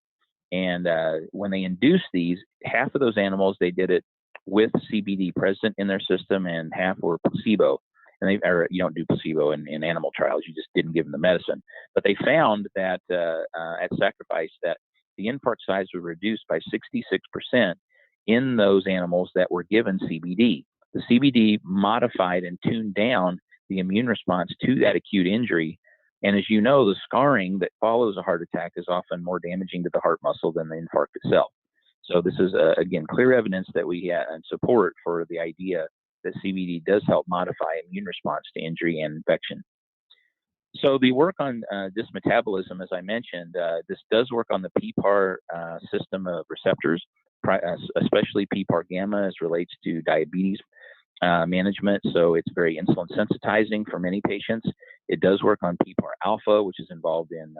And when they induced these, half of those animals, they did it with CBD present in their system, and half were placebo. And you don't do placebo in animal trials; you just didn't give them the medicine. But they found that at sacrifice, that the infarct size was reduced by 66% in those animals that were given CBD. The CBD modified and tuned down the immune response to that acute injury. And as you know, the scarring that follows a heart attack is often more damaging to the heart muscle than the infarct itself. So this is, again, clear evidence that we have and support for the idea that CBD does help modify immune response to injury and infection. So the work on this metabolism, as I mentioned, this does work on the PPAR system of receptors, especially PPAR gamma as relates to diabetes management. So it's very insulin sensitizing for many patients. It does work on PPAR alpha, which is involved in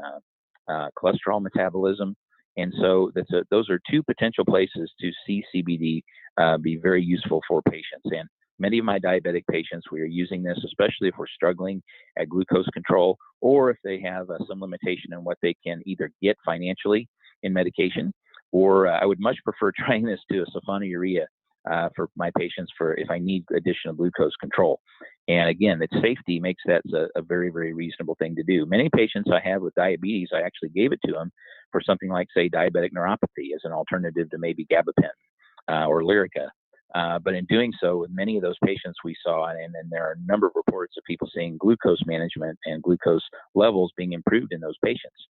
cholesterol metabolism. And so those are two potential places to see CBD be very useful for patients. And many of my diabetic patients, we are using this, especially if we're struggling at glucose control, or if they have some limitation in what they can either get financially in medication, or I would much prefer trying this to a sulfonylurea for my patients for if I need additional glucose control. And again, its safety makes that a very, very reasonable thing to do. Many patients I have with diabetes, I actually gave it to them for something like, say, diabetic neuropathy as an alternative to maybe gabapentin or Lyrica. But in doing so, with many of those patients we saw, and then there are a number of reports of people seeing glucose management and glucose levels being improved in those patients.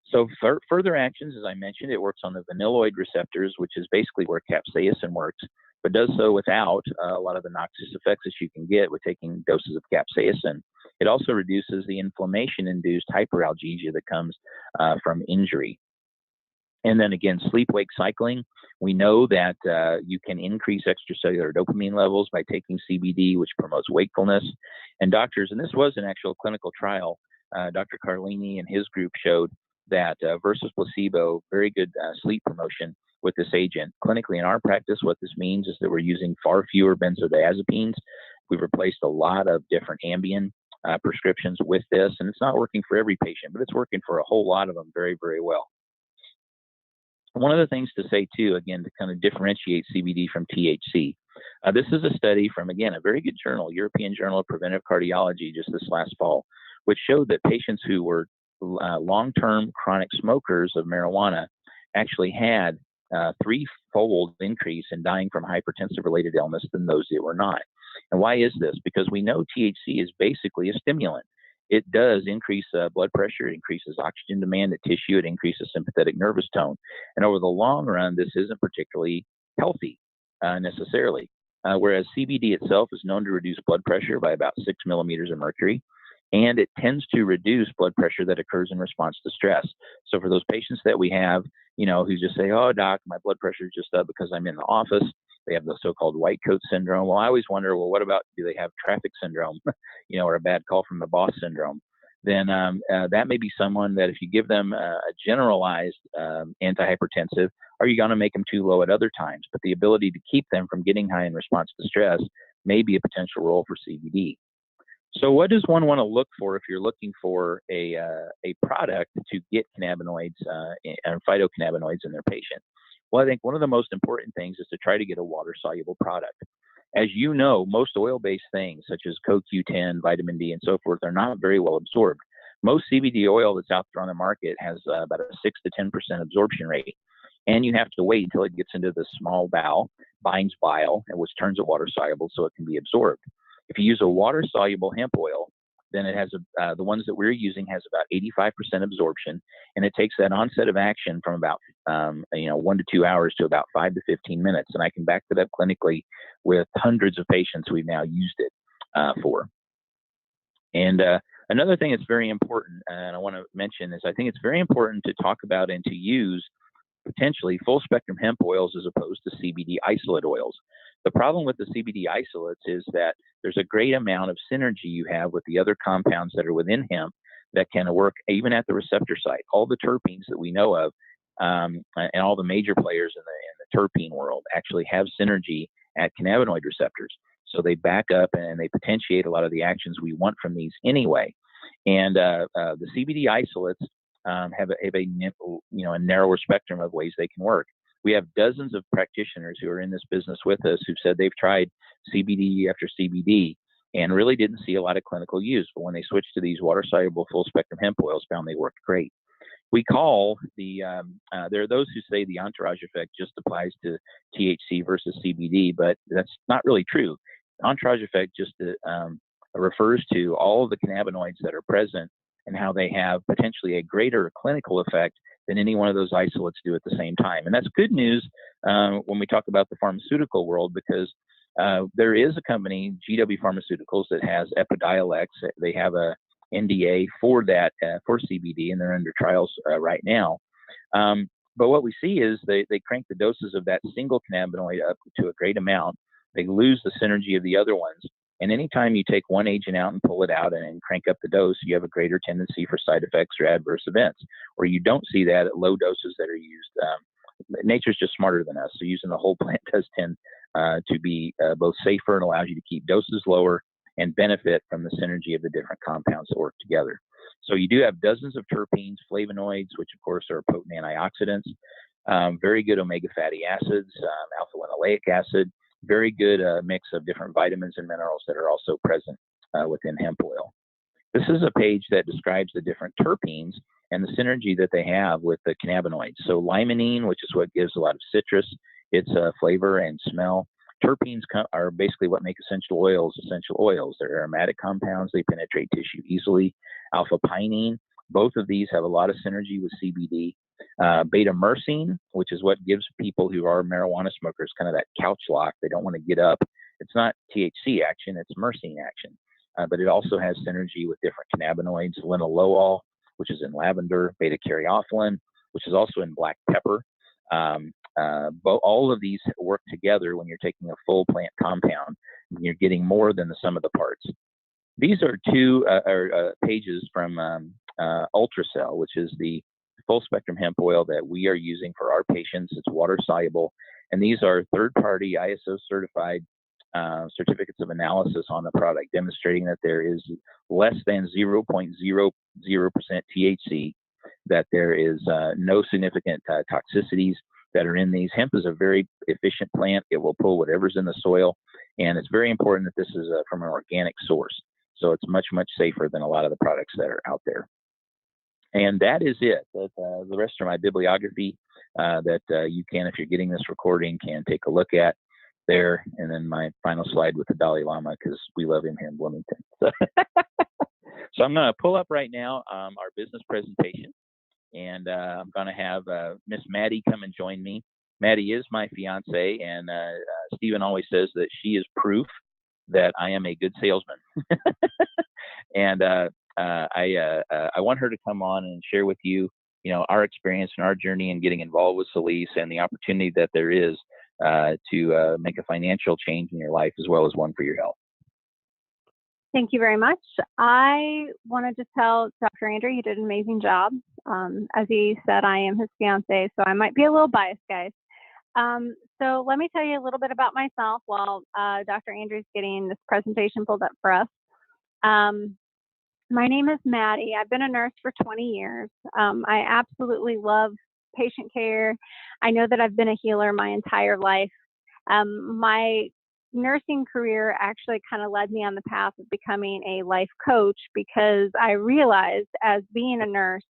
So further actions, as I mentioned, it works on the vanilloid receptors, which is basically where capsaicin works, but does so without a lot of the noxious effects that you can get with taking doses of capsaicin. It also reduces the inflammation-induced hyperalgesia that comes from injury. And then again, sleep-wake cycling. We know that you can increase extracellular dopamine levels by taking CBD, which promotes wakefulness. And doctors, and this was an actual clinical trial, Dr. Carlini and his group showed that versus placebo, very good sleep promotion with this agent. Clinically, in our practice, what this means is that we're using far fewer benzodiazepines. We've replaced a lot of different Ambien prescriptions with this, and it's not working for every patient, but it's working for a whole lot of them very, very well. One of the things to say, too, again, to kind of differentiate CBD from THC, this is a study from, again, a very good journal, European Journal of Preventive Cardiology, just this last fall, which showed that patients who were long-term chronic smokers of marijuana actually had threefold increase in dying from hypertensive-related illness than those that were not. And why is this? Because we know THC is basically a stimulant. It does increase blood pressure, it increases oxygen demand at tissue, it increases sympathetic nervous tone. And over the long run, this isn't particularly healthy necessarily. Whereas CBD itself is known to reduce blood pressure by about 6 millimeters of mercury, and it tends to reduce blood pressure that occurs in response to stress. So for those patients that we have, who just say, oh, doc, my blood pressure is just up because I'm in the office, they have the so-called white coat syndrome. Well, I always wonder, well, what about, do they have traffic syndrome, or a bad call from the boss syndrome? Then that may be someone that if you give them a generalized antihypertensive, are you going to make them too low at other times? But the ability to keep them from getting high in response to stress may be a potential role for CBD. So what does one want to look for if you're looking for a product to get cannabinoids and phytocannabinoids in their patient? Well, I think one of the most important things is to try to get a water-soluble product. As you know, most oil-based things, such as CoQ10, vitamin D, and so forth, are not very well absorbed. Most CBD oil that's out there on the market has about a 6 to 10% absorption rate. And you have to wait until it gets into the small bowel, binds bile, which turns it water-soluble so it can be absorbed. If you use a water-soluble hemp oil, then it has the ones that we're using has about 85% absorption, and it takes that onset of action from about 1 to 2 hours to about 5 to 15 minutes. And I can back that up clinically with hundreds of patients we've now used it for. And another thing that's very important, and I want to mention is I think it's very important to talk about and to use potentially full spectrum hemp oils as opposed to CBD isolate oils. The problem with the CBD isolates is that there's a great amount of synergy you have with the other compounds that are within hemp that can work even at the receptor site. All the terpenes that we know of and all the major players in the terpene world actually have synergy at cannabinoid receptors. So they back up and they potentiate a lot of the actions we want from these anyway. And the CBD isolates have a narrower spectrum of ways they can work. We have dozens of practitioners who are in this business with us who've said they've tried CBD after CBD and really didn't see a lot of clinical use. But when they switched to these water-soluble full-spectrum hemp oils, found they worked great. We call there are those who say the entourage effect just applies to THC versus CBD, but that's not really true. The entourage effect just refers to all of the cannabinoids that are present and how they have potentially a greater clinical effect than any one of those isolates do at the same time. And that's good news when we talk about the pharmaceutical world, because there is a company, GW Pharmaceuticals, that has Epidiolex. They have a NDA for that, for CBD, and they're under trials right now. But what we see is they crank the doses of that single cannabinoid up to a great amount. They lose the synergy of the other ones. And anytime you take one agent out and pull it out and crank up the dose, you have a greater tendency for side effects or adverse events, where you don't see that at low doses that are used. Nature's just smarter than us. So using the whole plant does tend to be both safer and allows you to keep doses lower and benefit from the synergy of the different compounds that work together. So you do have dozens of terpenes, flavonoids, which of course are potent antioxidants, very good omega fatty acids, alpha-linoleic acid, very good mix of different vitamins and minerals that are also present within hemp oil. This is a page that describes the different terpenes and the synergy that they have with the cannabinoids. So limonene, which is what gives a lot of citrus, its flavor and smell. Terpenes are basically what make essential oils essential oils. They're aromatic compounds. They penetrate tissue easily. Alpha-pinene, both of these have a lot of synergy with CBD. Beta-myrcene, which is what gives people who are marijuana smokers kind of that couch lock. They don't want to get up. It's not THC action, it's myrcene action. But it also has synergy with different cannabinoids. Linalool, which is in lavender. Beta-caryophyllene, which is also in black pepper. But all of these work together when you're taking a full plant compound, and you're getting more than the sum of the parts. These are two pages from Ultracell, which is the full spectrum hemp oil that we are using for our patients. It's water soluble, and these are third-party ISO certified certificates of analysis on the product, demonstrating that there is less than 0.00% THC, that there is no significant toxicities that are in these. Hemp is a very efficient plant. It will pull whatever's in the soil, and it's very important that this is from an organic source. So it's much, much safer than a lot of the products that are out there. And that is it. The rest of my bibliography that you can, if you're getting this recording, can take a look at there. And then my final slide with the Dalai Lama, because we love him here in Bloomington. So, so I'm going to pull up right now our business presentation. And I'm going to have Miss Maddie come and join me. Maddie is my fiance, and Stephen always says that she is proof that I am a good salesman. And I want her to come on and share with you, our experience and our journey in getting involved with Solis and the opportunity that there is to make a financial change in your life as well as one for your health. Thank you very much. I wanted to tell Dr. Andry he did an amazing job. As he said, I am his fiance, so I might be a little biased, guys. So let me tell you a little bit about myself while Dr. Andry's getting this presentation pulled up for us. My name is Maddie. I've been a nurse for 20 years. I absolutely love patient care. I know that I've been a healer my entire life. My nursing career actually kind of led me on the path of becoming a life coach, because I realized as being a nurse,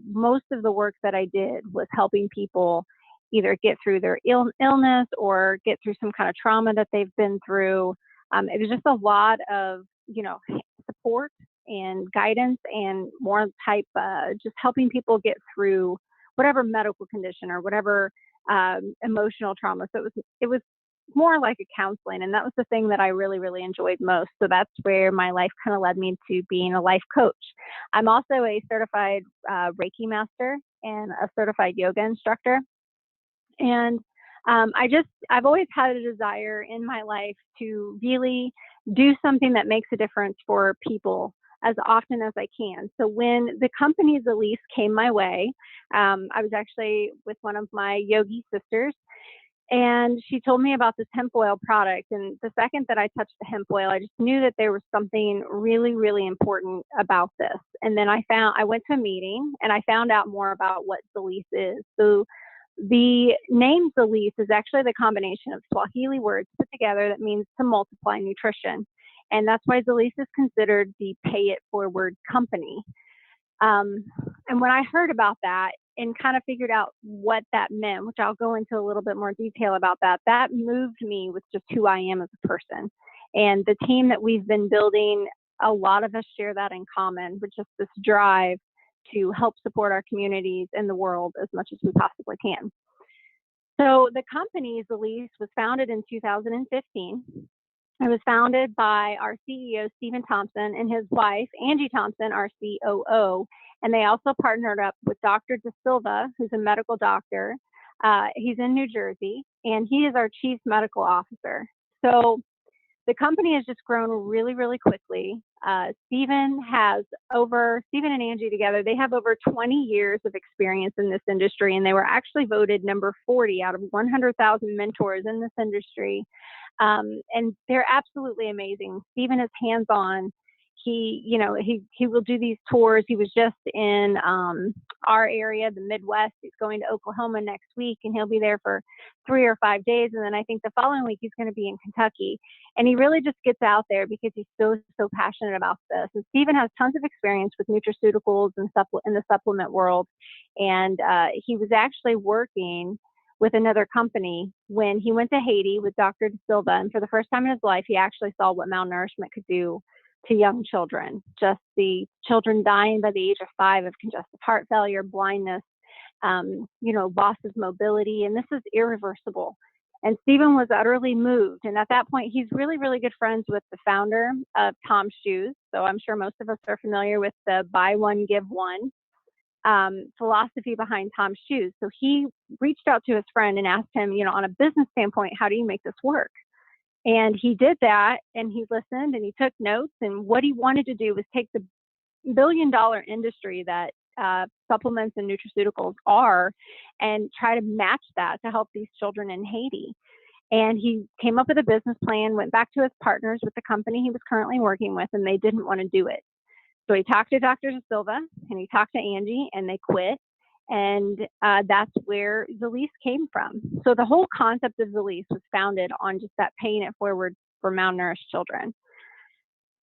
most of the work that I did was helping people either get through their illness or get through some kind of trauma that they've been through. It was just a lot of, support and guidance and more type, just helping people get through whatever medical condition or whatever emotional trauma. So it was more like a counseling, and that was the thing that I really, really enjoyed most. So that's where my life kind of led me to being a life coach. I'm also a certified Reiki master and a certified yoga instructor. And I've always had a desire in my life to really do something that makes a difference for people as often as I can. So when the company Solis came my way, I was actually with one of my yogi sisters, And she told me about this hemp oil product. And the second that I touched the hemp oil, I just knew that there was something really, really important about this. And then I went to a meeting and I found out more about what Zalise is. So the name Zalise is actually the combination of Swahili words put together that means to multiply nutrition. And that's why Zalise is considered the pay it forward company. And when I heard about that and kind of figured out what that meant, which I'll go into a little bit more detail about that, that moved me with just who I am as a person. And the team that we've been building, a lot of us share that in common, with just this drive to help support our communities and the world as much as we possibly can. So the company, Zalise, was founded in 2015. It was founded by our CEO, Stephen Thompson, and his wife, Angie Thompson, our COO. And they also partnered up with Dr. De Silva, who's a medical doctor. He's in New Jersey, and he is our chief medical officer. So the company has just grown really, really quickly. Stephen and Angie together, they have over 20 years of experience in this industry, and they were actually voted number 40 out of 100,000 mentors in this industry. And they're absolutely amazing. Stephen is hands-on. He will do these tours. He was just in our area, the Midwest. He's going to Oklahoma next week, and he'll be there for 3 or 5 days. And then I think the following week he's going to be in Kentucky. And he really just gets out there because he's so passionate about this. And Stephen has tons of experience with nutraceuticals and in the supplement world. And he was actually working with another company when he went to Haiti with Dr. De Silva. And for the first time in his life, he actually saw what malnourishment could do to young children. Just the children dying by the age of 5 of congestive heart failure, blindness, loss of mobility, and this is irreversible. And Stephen was utterly moved. And at that point, he's really, really good friends with the founder of Tom's Shoes. So I'm sure most of us are familiar with the buy one, give one philosophy behind Tom's Shoes. So he reached out to his friend and asked him, on a business standpoint, how do you make this work? And he did that, and he listened and he took notes. And what he wanted to do was take the billion-dollar industry that supplements and nutraceuticals are and try to match that to help these children in Haiti. And he came up with a business plan, went back to his partners with the company he was currently working with, and they didn't want to do it. So he talked to Dr. De Silva and he talked to Angie, and they quit. And that's where Zalise came from. So the whole concept of Zalise was founded on just that paying it forward for malnourished children.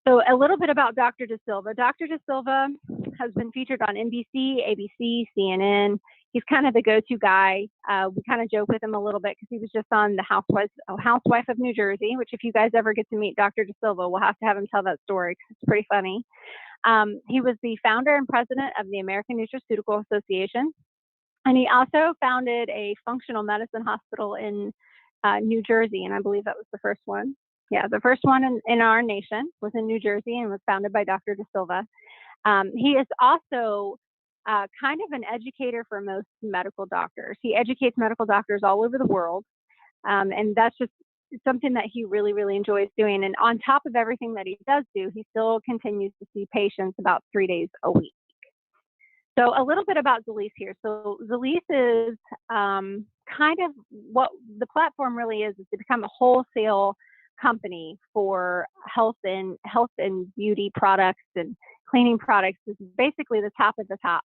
So a little bit about Dr. De Silva. Dr. De Silva has been featured on NBC, ABC, CNN. He's kind of the go-to guy. We kind of joke with him a little bit because he was just on the Housewife of New Jersey, which if you guys ever get to meet Dr. De Silva, we'll have to have him tell that story because it's pretty funny. He was the founder and president of the American Nutraceutical Association. And he also founded a functional medicine hospital in New Jersey. And I believe that was the first one. Yeah, the first one in our nation was in New Jersey and was founded by Dr. De Silva. He is also kind of an educator for most medical doctors. He educates medical doctors all over the world. And that's just something that he really, really enjoys doing. And on top of everything that he does do, he still continues to see patients about 3 days a week. So a little bit about Zalise here. So Zalise is kind of what the platform really is to become a wholesale company for health and beauty products and cleaning products. Is basically the top of the top.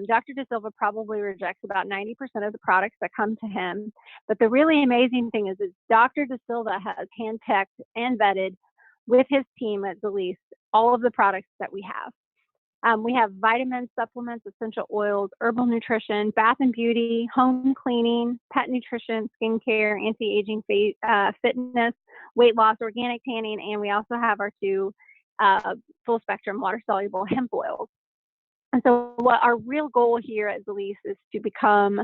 Dr. De Silva probably rejects about 90% of the products that come to him. But the really amazing thing is that Dr. De Silva has handpicked and vetted with his team at Zalise all of the products that we have. We have vitamins, supplements, essential oils, herbal nutrition, bath and beauty, home cleaning, pet nutrition, skincare, anti-aging, fitness, weight loss, organic tanning, and we also have our 2 full spectrum water soluble hemp oils. And so what our real goal here at Zalise is to become,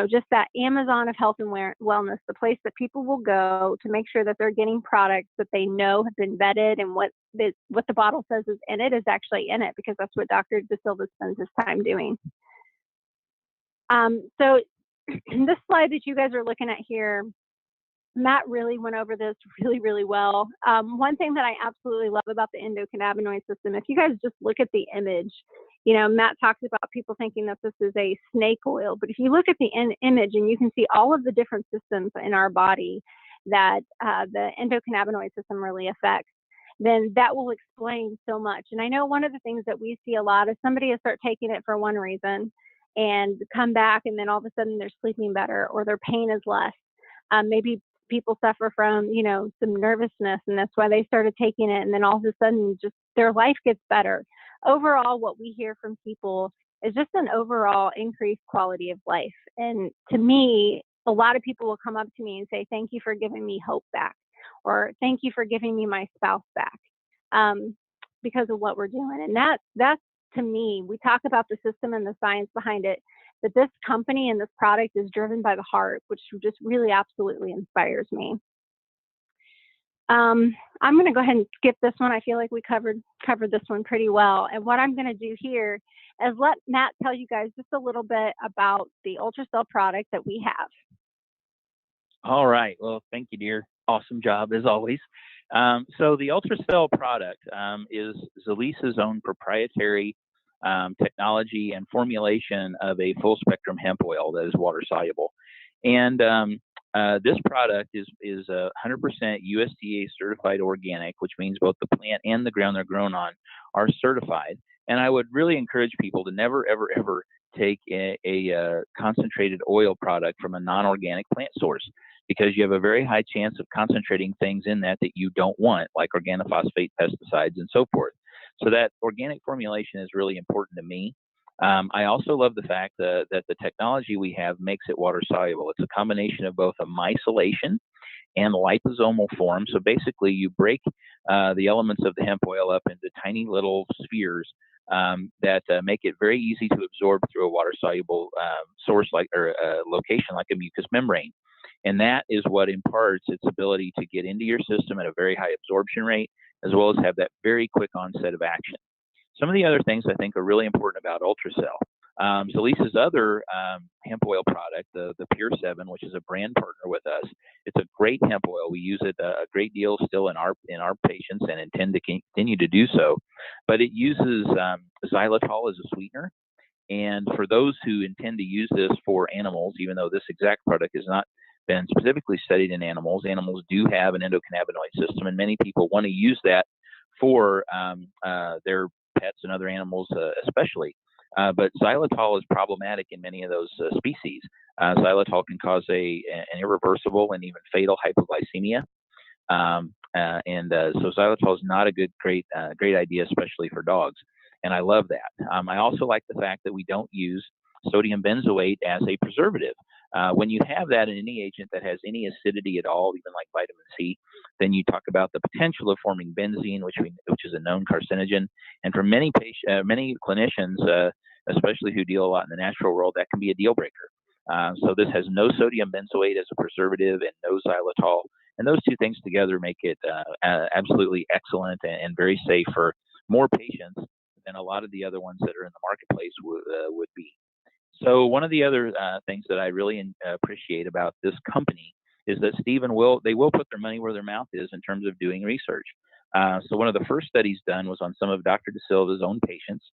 just that Amazon of health and wellness, the place that people will go to make sure that they're getting products that they know have been vetted and what the bottle says is in it is actually in it, because that's what Dr. De Silva spends his time doing. So this slide that you guys are looking at here, Matt really went over this really, really well. One thing that I absolutely love about the endocannabinoid system, if you guys just look at the image, Matt talks about people thinking that this is a snake oil, but if you look at the image and you can see all of the different systems in our body that the endocannabinoid system really affects, then that will explain so much. And I know one of the things that we see a lot is somebody will start taking it for one reason and come back, and then all of a sudden they're sleeping better or their pain is less. Maybe people suffer from, some nervousness, and that's why they started taking it. And then all of a sudden, just their life gets better. Overall, what we hear from people is just an overall increased quality of life. And to me, a lot of people will come up to me and say, "Thank you for giving me hope back," or "Thank you for giving me my spouse back," because of what we're doing. And that's to me, we talk about the system and the science behind it, but this company and this product is driven by the heart, which just really absolutely inspires me. I'm going to go ahead and skip this one. I feel like we covered this one pretty well. And what I'm going to do here is let Matt tell you guys just a little bit about the Ultracell product that we have. All right. Well, thank you, dear. Awesome job as always. So the Ultracell product is Zalisa's own proprietary technology and formulation of a full spectrum hemp oil that is water soluble. And this product is 100% USDA certified organic, which means both the plant and the ground they're grown on are certified. And I would really encourage people to never, ever, ever take a concentrated oil product from a non-organic plant source, because you have a very high chance of concentrating things in that you don't want, like organophosphate, pesticides, and so forth. So that organic formulation is really important to me. I also love the fact that the technology we have makes it water soluble. It's a combination of both a myceliation and liposomal form. So basically, you break the elements of the hemp oil up into tiny little spheres that make it very easy to absorb through a water soluble source or location like a mucous membrane. And that is what imparts its ability to get into your system at a very high absorption rate, as well as have that very quick onset of action. Some of the other things I think are really important about Ultracell. Zalisa's other hemp oil product, the Pure 7, which is a brand partner with us, it's a great hemp oil. We use it a great deal still in our patients and intend to continue to do so. But it uses xylitol as a sweetener. And for those who intend to use this for animals, even though this exact product has not been specifically studied in animals, animals do have an endocannabinoid system, and many people want to use that for their pets and other animals especially. But xylitol is problematic in many of those species. Xylitol can cause an irreversible and even fatal hypoglycemia. So xylitol is not a great idea, especially for dogs. And I love that. I also like the fact that we don't use sodium benzoate as a preservative. When you have that in any agent that has any acidity at all, even like vitamin C, then you talk about the potential of forming benzene, which is a known carcinogen. And for many clinicians, especially who deal a lot in the natural world, that can be a deal breaker. So this has no sodium benzoate as a preservative and no xylitol. And those two things together make it absolutely excellent and very safe for more patients than a lot of the other ones that are in the marketplace would be. So one of the other things that I really appreciate about this company is that Stephen will put their money where their mouth is in terms of doing research. So one of the first studies done was on some of Dr. De Silva's own patients,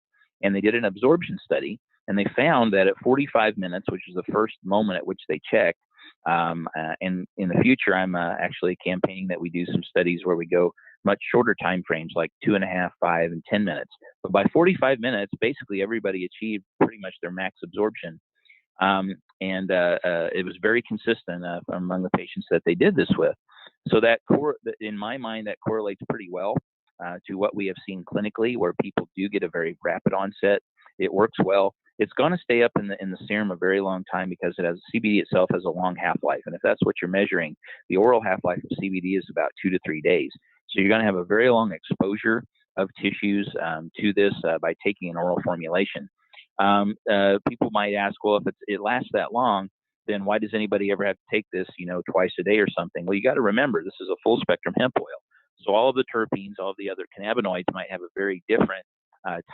and they did an absorption study, and they found that at 45 minutes, which is the first moment at which they checked, and in the future, I'm actually campaigning that we do some studies where we go much shorter time frames, like 2.5, 5, and 10 minutes. But by 45 minutes, basically everybody achieved pretty much their max absorption. It was very consistent among the patients that they did this with. So in my mind, that correlates pretty well to what we have seen clinically, where people do get a very rapid onset. It works well. It's going to stay up in the serum a very long time because CBD itself has a long half-life. And if that's what you're measuring, the oral half-life of CBD is about 2 to 3 days. So you're going to have a very long exposure of tissues to this by taking an oral formulation. People might ask, well, if it lasts that long, then why does anybody ever have to take this, twice a day or something? Well, you got to remember, this is a full spectrum hemp oil. So all of the terpenes, all of the other cannabinoids might have a very different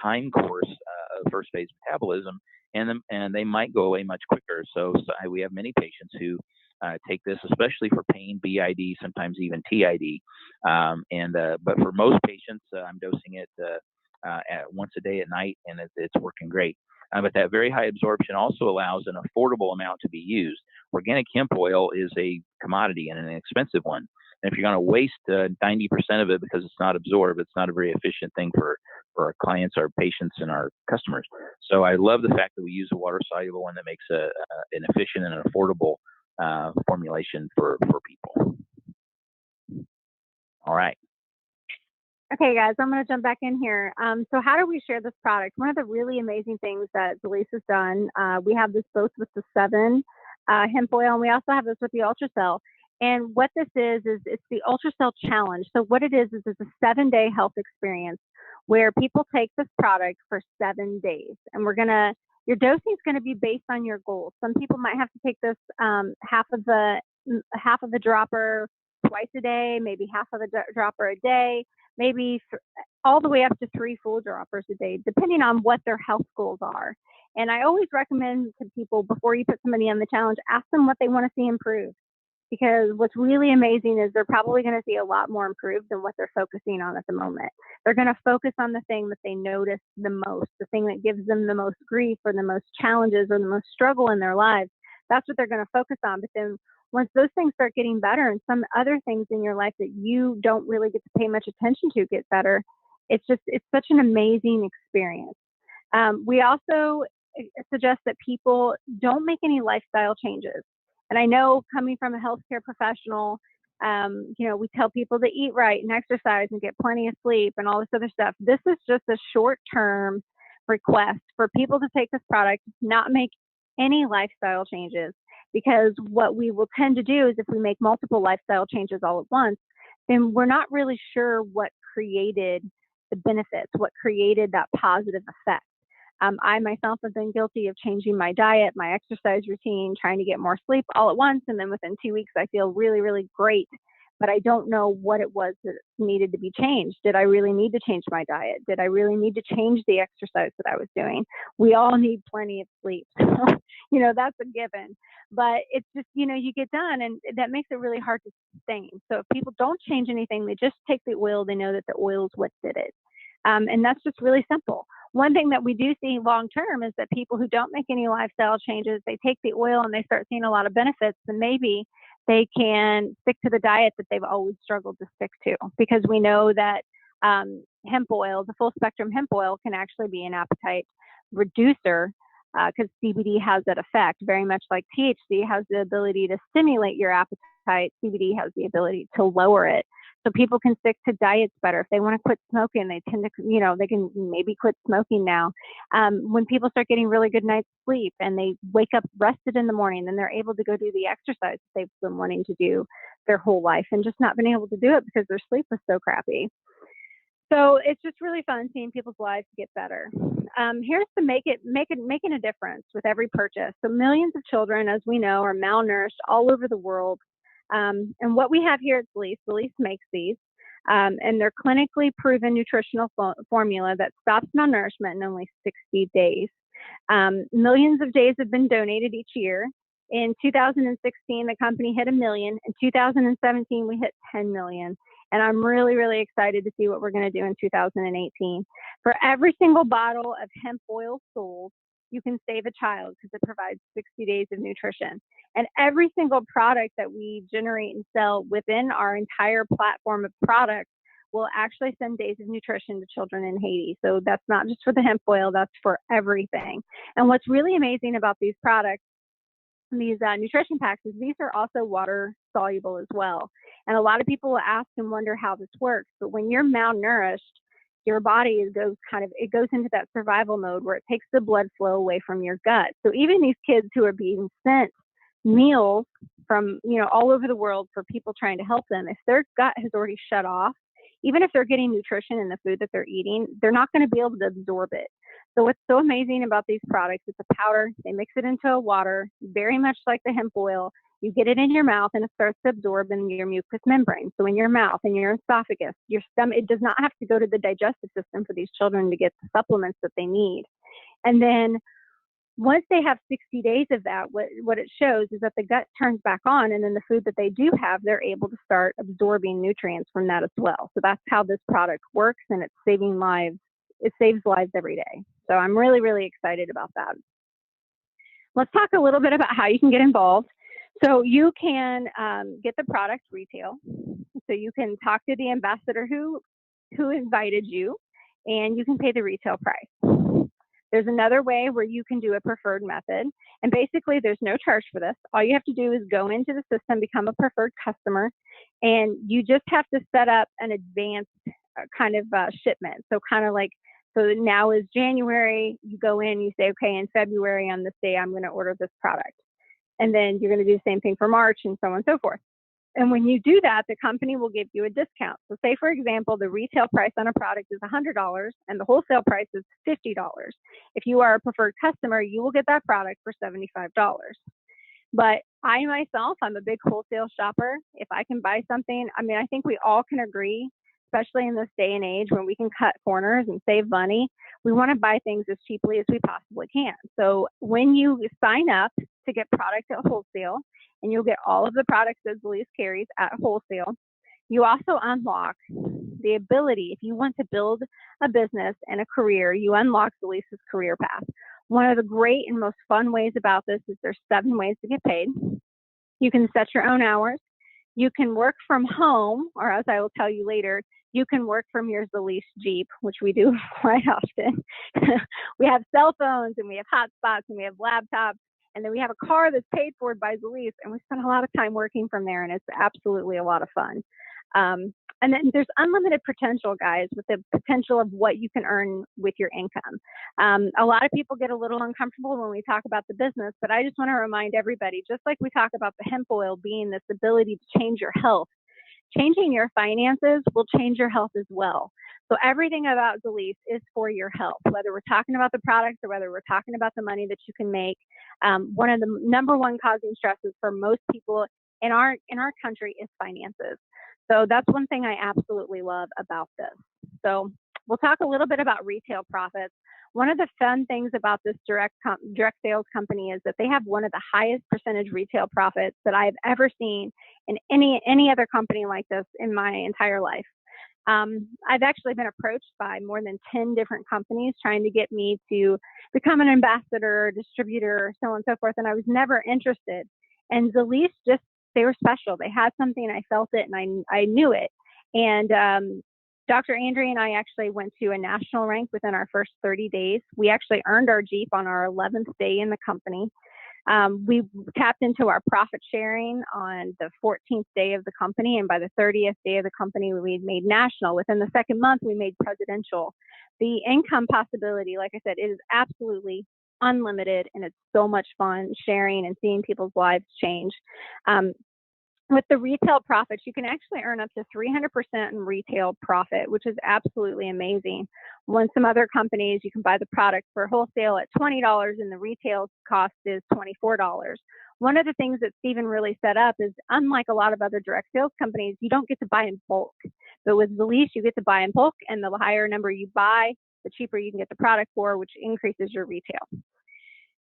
time course of first phase metabolism, and they might go away much quicker. So we have many patients who take this, especially for pain, BID, sometimes even TID. But for most patients, I'm dosing it once a day at night, and it's working great. But that very high absorption also allows an affordable amount to be used. Organic hemp oil is a commodity and an expensive one. And if you're going to waste 90% of it because it's not absorbed, it's not a very efficient thing for our clients, our patients, and our customers. So I love the fact that we use a water-soluble one that makes an efficient and an affordable formulation for people. All right. Okay, guys, I'm going to jump back in here. So how do we share this product? One of the really amazing things that Zalise has done, we have this both with the 7 hemp oil, and we also have this with the Ultracell. And what this is it's the Ultracell Challenge. So what it is it's a 7-day health experience where people take this product for 7 days. And your dosing is going to be based on your goals. Some people might have to take this half of the dropper twice a day, maybe half of the dropper a day, maybe all the way up to 3 full droppers a day, depending on what their health goals are. And I always recommend to people, before you put somebody on the challenge, ask them what they want to see improve. Because what's really amazing is they're probably going to see a lot more improved than what they're focusing on at the moment. They're going to focus on the thing that they notice the most, the thing that gives them the most grief or the most challenges or the most struggle in their lives. That's what they're going to focus on. But then once those things start getting better and some other things in your life that you don't really get to pay much attention to get better, it's such an amazing experience. We also suggest that people don't make any lifestyle changes. And I know, coming from a healthcare professional, we tell people to eat right and exercise and get plenty of sleep and all this other stuff. This is just a short-term request for people to take this product, not make any lifestyle changes, because what we will tend to do is if we make multiple lifestyle changes all at once, then we're not really sure what created the benefits, what created that positive effect. I myself have been guilty of changing my diet, my exercise routine, trying to get more sleep all at once. And then within 2 weeks, I feel really, really great. But I don't know what it was that needed to be changed. Did I really need to change my diet? Did I really need to change the exercise that I was doing? We all need plenty of sleep. So, that's a given. But it's just, you get done, and that makes it really hard to sustain. So if people don't change anything, they just take the oil, they know that the oil is what did it. And that's just really simple. One thing that we do see long term is that people who don't make any lifestyle changes, they take the oil and they start seeing a lot of benefits, and maybe they can stick to the diet that they've always struggled to stick to, because we know that hemp oil, the full spectrum hemp oil, can actually be an appetite reducer, because CBD has that effect, very much like THC has the ability to stimulate your appetite. CBD has the ability to lower it. So people can stick to diets better. If they want to quit smoking, they tend to, they can maybe quit smoking now. When people start getting really good night's sleep and they wake up rested in the morning, then they're able to go do the exercise that they've been wanting to do their whole life and just not been able to do it because their sleep was so crappy. So it's just really fun seeing people's lives get better. Here's to making a difference with every purchase. So millions of children, as we know, are malnourished all over the world. And what we have here at Zalise makes these, and they're clinically proven nutritional formula that stops malnourishment in only 60 days. Millions of days have been donated each year. In 2016, the company hit 1 million. In 2017, we hit 10 million. And I'm really, really excited to see what we're going to do in 2018. For every single bottle of hemp oil sold, you can save a child, because it provides 60 days of nutrition. And every single product that we generate and sell within our entire platform of products will actually send days of nutrition to children in Haiti. So that's not just for the hemp oil, that's for everything. And what's really amazing about these products, these nutrition packs, is these are also water soluble as well. And a lot of people will ask and wonder how this works. But when you're malnourished, your body goes into that survival mode where it takes the blood flow away from your gut. So even these kids who are being sent meals from all over the world for people trying to help them, if their gut has already shut off, even if they're getting nutrition in the food that they're eating, they're not going to be able to absorb it. So what's so amazing about these products, it's a powder, they mix it into a water, very much like the hemp oil. You get it in your mouth and it starts to absorb in your mucous membrane. So in your mouth, in your esophagus, your stomach, it does not have to go to the digestive system for these children to get the supplements that they need. And then once they have 60 days of that, what it shows is that the gut turns back on, and then the food that they do have, they're able to start absorbing nutrients from that as well. So that's how this product works, and it's saving lives it saves lives every day. So I'm really, really excited about that. Let's talk a little bit about how you can get involved. So you can get the product retail. So you can talk to the ambassador who invited you, and you can pay the retail price. There's another way where you can do a preferred method, and basically there's no charge for this. All you have to do is go into the system, become a preferred customer, and you just have to set up an advanced kind of shipment. So kind of like, so now is January, you go in, you say, okay, in February on this day, I'm going to order this product. And then you're going to do the same thing for March and so on and so forth. And when you do that, the company will give you a discount. So say, for example, the retail price on a product is $100 and the wholesale price is $50. If you are a preferred customer, you will get that product for $75. But I myself, I'm a big wholesale shopper. If I can buy something, I mean, I think we all can agree, especially in this day and age when we can cut corners and save money, we want to buy things as cheaply as we possibly can. So when you sign up to get product at wholesale, and you'll get all of the products that Zalise carries at wholesale, you also unlock the ability, if you want to build a business and a career, you unlock Zalise's career path. One of the great and most fun ways about this is there's 7 ways to get paid. You can set your own hours. You can work from home, or as I will tell you later, you can work from your Zalise Jeep, which we do quite often. We have cell phones, and we have hotspots, and we have laptops, and then we have a car that's paid for by Zalise, and we spend a lot of time working from there, and it's absolutely a lot of fun. And then there's unlimited potential, guys, with the potential of what you can earn with your income. A lot of people get a little uncomfortable when we talk about the business, but I just want to remind everybody, just like we talk about the hemp oil being this ability to change your health, changing your finances will change your health as well. So everything about Zalise is for your health, whether we're talking about the products or whether we're talking about the money that you can make. One of the number one causing stresses for most people in our country is finances. So that's one thing I absolutely love about this. So we'll talk a little bit about retail profits. One of the fun things about this direct sales company is that they have one of the highest percentage retail profits that I've ever seen in any other company like this in my entire life. I've actually been approached by more than 10 different companies trying to get me to become an ambassador, distributor, so on and so forth, and I was never interested. And Zalise just, they were special. They had something, I felt it, and I knew it. And Dr. Andry and I actually went to a national rank within our first 30 days. We actually earned our Jeep on our 11th day in the company. We tapped into our profit sharing on the 14th day of the company, and by the 30th day of the company, we made national. Within the second month, we made presidential. The income possibility, like I said, it is absolutely unlimited, and it's so much fun sharing and seeing people's lives change. With the retail profits, you can actually earn up to 300% in retail profit, which is absolutely amazing. When some other companies, you can buy the product for wholesale at $20 and the retail cost is $24. One of the things that Stephen really set up is, unlike a lot of other direct sales companies, you don't get to buy in bulk. But with Zalise, you get to buy in bulk, and the higher number you buy, the cheaper you can get the product for, which increases your retail.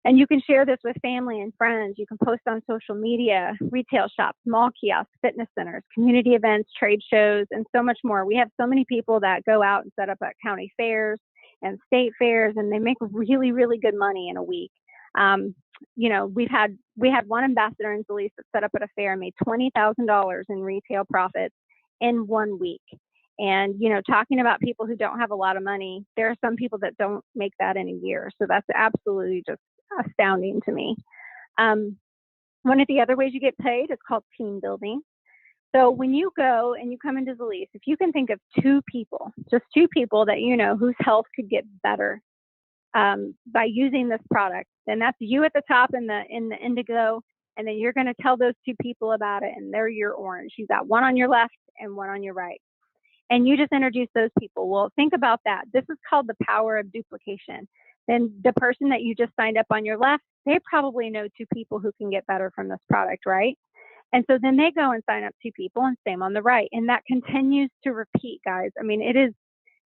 And you can share this with family and friends. You can post on social media, retail shops, mall kiosks, fitness centers, community events, trade shows, and so much more. We have so many people that go out and set up at county fairs and state fairs, and they make really, really good money in a week. You know, we had one ambassador in Zalise that set up at a fair and made $20,000 in retail profits in 1 week. And, you know, talking about people who don't have a lot of money, there are some people that don't make that in a year. So that's absolutely just astounding to me. One of the other ways you get paid is called team building. So when you go and you come into Zalise, if you can think of 2 people, just 2 people that you know whose health could get better by using this product, then that's you at the top in the indigo, and then you're going to tell those 2 people about it, and they're your orange. You've got one on your left and one on your right. And you just introduce those people. Well, think about that. This is called the power of duplication. Then the person that you just signed up on your left, they probably know 2 people who can get better from this product, right? And so then they go and sign up 2 people, and same on the right. And that continues to repeat, guys. I mean,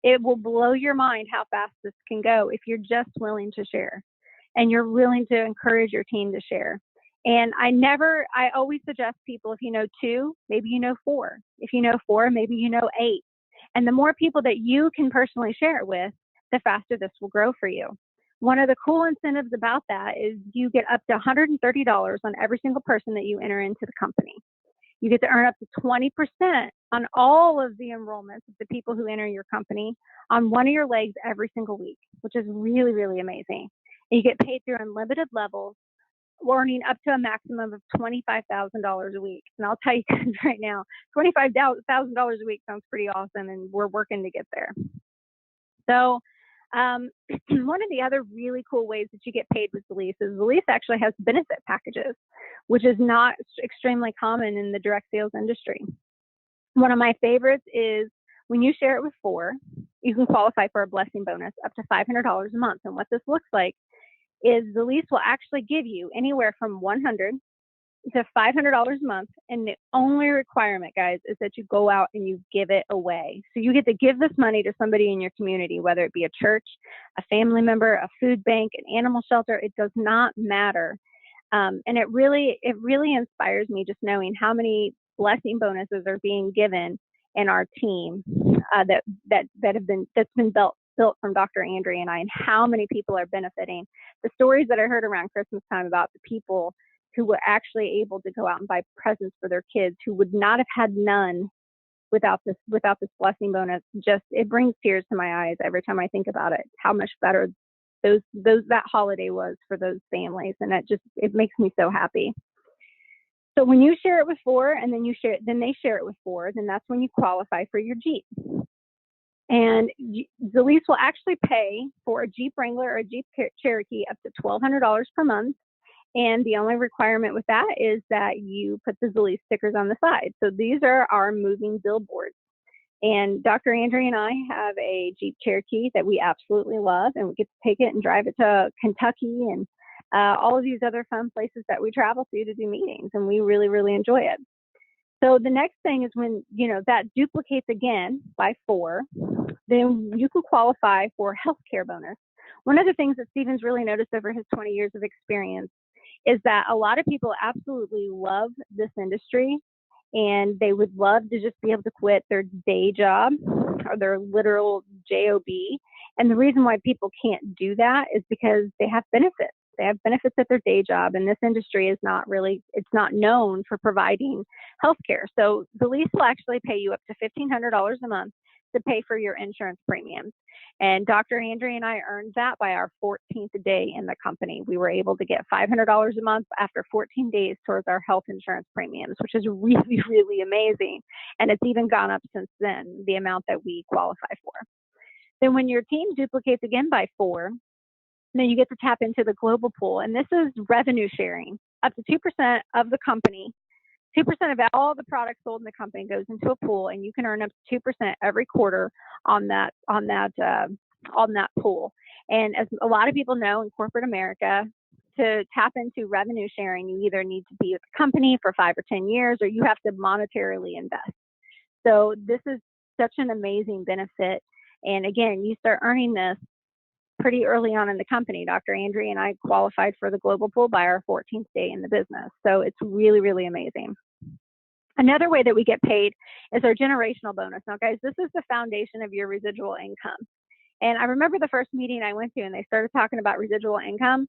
it will blow your mind how fast this can go if you're just willing to share and you're willing to encourage your team to share. And I always suggest people, if you know 2, maybe you know 4. If you know 4, maybe you know 8. And the more people that you can personally share it with, the faster this will grow for you. One of the cool incentives about that is you get up to $130 on every single person that you enter into the company. You get to earn up to 20% on all of the enrollments of the people who enter your company on one of your legs every single week, which is really, really amazing. And you get paid through unlimited levels, earning up to a maximum of $25,000 a week. And I'll tell you guys right now, $25,000 a week sounds pretty awesome, and we're working to get there. So one of the other really cool ways that you get paid with Zelease is Zelease actually has benefit packages, which is not extremely common in the direct sales industry. One of my favorites is when you share it with 4, you can qualify for a blessing bonus up to $500 a month. And what this looks like is Zelease will actually give you anywhere from $100 to $500 a month. And the only requirement, guys, is that you go out and you give it away. So you get to give this money to somebody in your community, whether it be a church, a family member, a food bank, an animal shelter. It does not matter. And it really inspires me just knowing how many blessing bonuses are being given in our team that's been built from Dr. Andry and I, and how many people are benefiting. The stories that I heard around Christmas time about the people who were actually able to go out and buy presents for their kids who would not have had none without this blessing bonus, it brings tears to my eyes every time I think about it, how much better that holiday was for those families. And it makes me so happy. So when you share it with 4 and then they share it with 4, then that's when you qualify for your Jeep. And Zelease will actually pay for a Jeep Wrangler or a Jeep Cherokee up to $1,200 per month. And the only requirement with that is that you put the Zelease stickers on the side. So these are our moving billboards. And Dr. Andry and I have a Jeep Cherokee that we absolutely love, and we get to take it and drive it to Kentucky and all of these other fun places that we travel to do meetings, and we really, really enjoy it. So the next thing is when, that duplicates again by 4, then you can qualify for healthcare bonus. One of the things that Stephen's really noticed over his 20 years of experience is that a lot of people absolutely love this industry, and they would love to just be able to quit their day job or their literal job. And the reason why people can't do that is because they have benefits. They have benefits at their day job, and this industry is it's not known for providing healthcare. So Zelease will actually pay you up to $1,500 a month to pay for your insurance premiums. And Dr. Andry and I earned that by our 14th day in the company. We were able to get $500 a month after 14 days towards our health insurance premiums, which is really, really amazing. And it's even gone up since then, the amount that we qualify for. Then when your team duplicates again by 4, then you get to tap into the global pool. And this is revenue sharing. Up to 2% of the company, 2% of all the products sold in the company goes into a pool, and you can earn up to 2% every quarter on that pool. And as a lot of people know in corporate America, to tap into revenue sharing, you either need to be with the company for 5 or 10 years, or you have to monetarily invest. So this is such an amazing benefit. And again, you start earning this pretty early on in the company. Dr. Andry and I qualified for the global pool by our 14th day in the business. So it's really, really amazing. Another way that we get paid is our generational bonus. Now, guys, this is the foundation of your residual income. And I remember the first meeting I went to, and they started talking about residual income.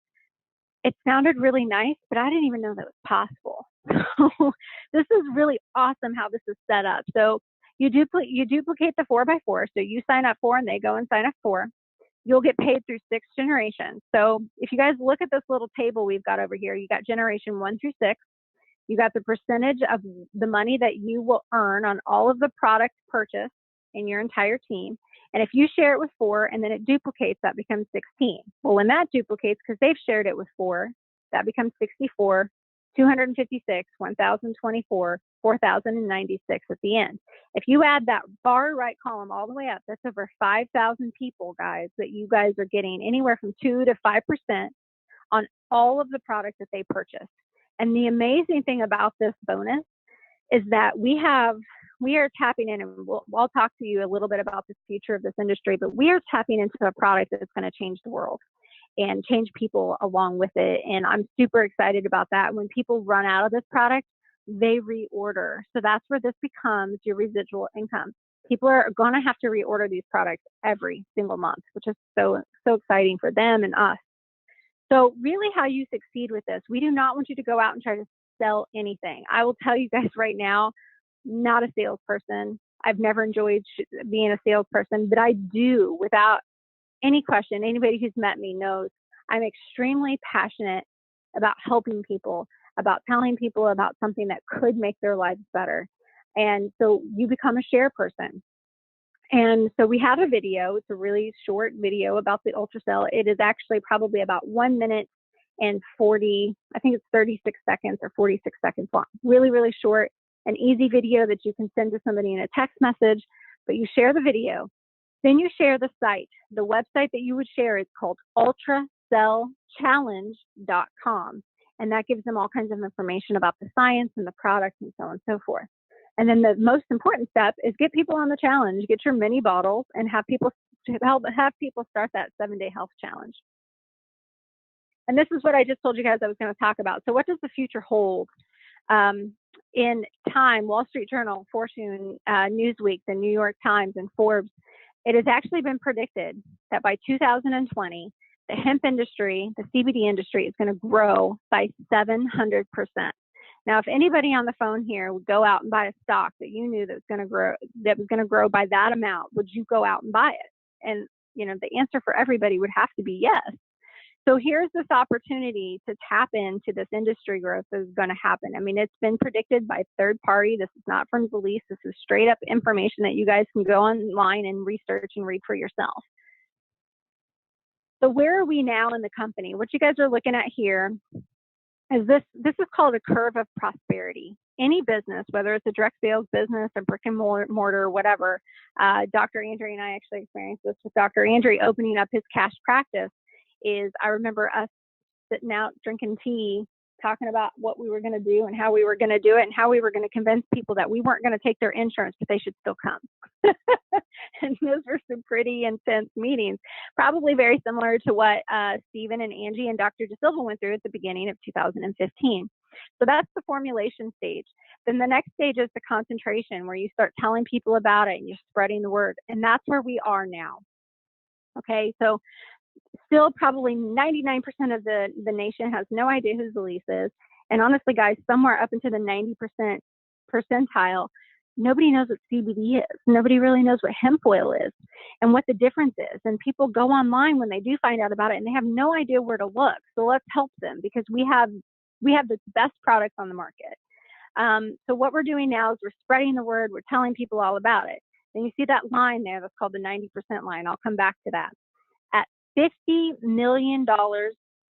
It sounded really nice, but I didn't even know that was possible. So this is really awesome how this is set up. So you duplicate the 4x4. So you sign up 4 and they go and sign up 4. You'll get paid through 6 generations. So if you guys look at this little table we've got over here, you got generation 1 through 6. You got the percentage of the money that you will earn on all of the products purchased in your entire team. And if you share it with 4 and then it duplicates, that becomes 16. Well, when that duplicates, because they've shared it with 4, that becomes 64, 256, 1,024, 4,096 at the end. If you add that far right column all the way up, that's over 5,000 people, guys, that you guys are getting anywhere from 2 to 5% on all of the products that they purchase. And the amazing thing about this bonus is that we are tapping in, and I'll talk to you a little bit about the future of this industry, but we are tapping into a product that's going to change the world and change people along with it. And I'm super excited about that. When people run out of this product, they reorder. So that's where this becomes your residual income. People are going to have to reorder these products every single month, which is so exciting for them and us. So really how you succeed with this, we do not want you to go out and try to sell anything. I will tell you guys right now, not a salesperson. I've never enjoyed being a salesperson, but I do, without any question. Anybody who's met me knows I'm extremely passionate about helping people, about telling people about something that could make their lives better. And so you become a share person. And so we have a video. It's a really short video about the Ultracell. It is actually probably about 1 minute and 40, I think it's 36 seconds or 46 seconds long. Really, really short, an easy video that you can send to somebody in a text message, but you share the video. Then you share the site. The website that you would share is called ultracellchallenge.com. And that gives them all kinds of information about the science and the product and so on and so forth. And then the most important step is get people on the challenge, get your mini bottles, and have people start that 7-day health challenge. And this is what I just told you guys I was going to talk about. So what does the future hold? In Time, Wall Street Journal, Fortune, Newsweek, the New York Times, and Forbes, it has actually been predicted that by 2020, the hemp industry, the CBD industry, is going to grow by 700%. Now, if anybody on the phone here would go out and buy a stock that you knew that was going to grow by that amount, would you go out and buy it? And the answer for everybody would have to be yes. So here's this opportunity to tap into this industry growth that is going to happen. I mean, it's been predicted by third party. This is not from Beliefs. This is straight up information that you guys can go online and research and read for yourself. So where are we now in the company? What you guys are looking at here is this is called a curve of prosperity. Any business, whether it's a direct sales business, a brick and mortar, whatever, Dr. Andry and I actually experienced this with Dr. Andry opening up his cash practice. I remember us sitting out drinking tea, talking about what we were going to do and how we were going to do it and how we were going to convince people that we weren't going to take their insurance, but they should still come. And those were some pretty intense meetings, probably very similar to what Stephen and Angie and Dr. DeSilva went through at the beginning of 2015. So that's the formulation stage. Then the next stage is the concentration, where you start telling people about it and you're spreading the word. And that's where we are now. Okay, so still probably 99% of the nation has no idea who Beliefs is. And honestly, guys, somewhere up into the 90% percentile, nobody knows what CBD is. Nobody really knows what hemp oil is and what the difference is. And people go online when they do find out about it and they have no idea where to look. So let's help them, because we have the best products on the market. So what we're doing now is we're spreading the word. We're telling people all about it. And you see that line there that's called the 90% line. I'll come back to that. At $50 million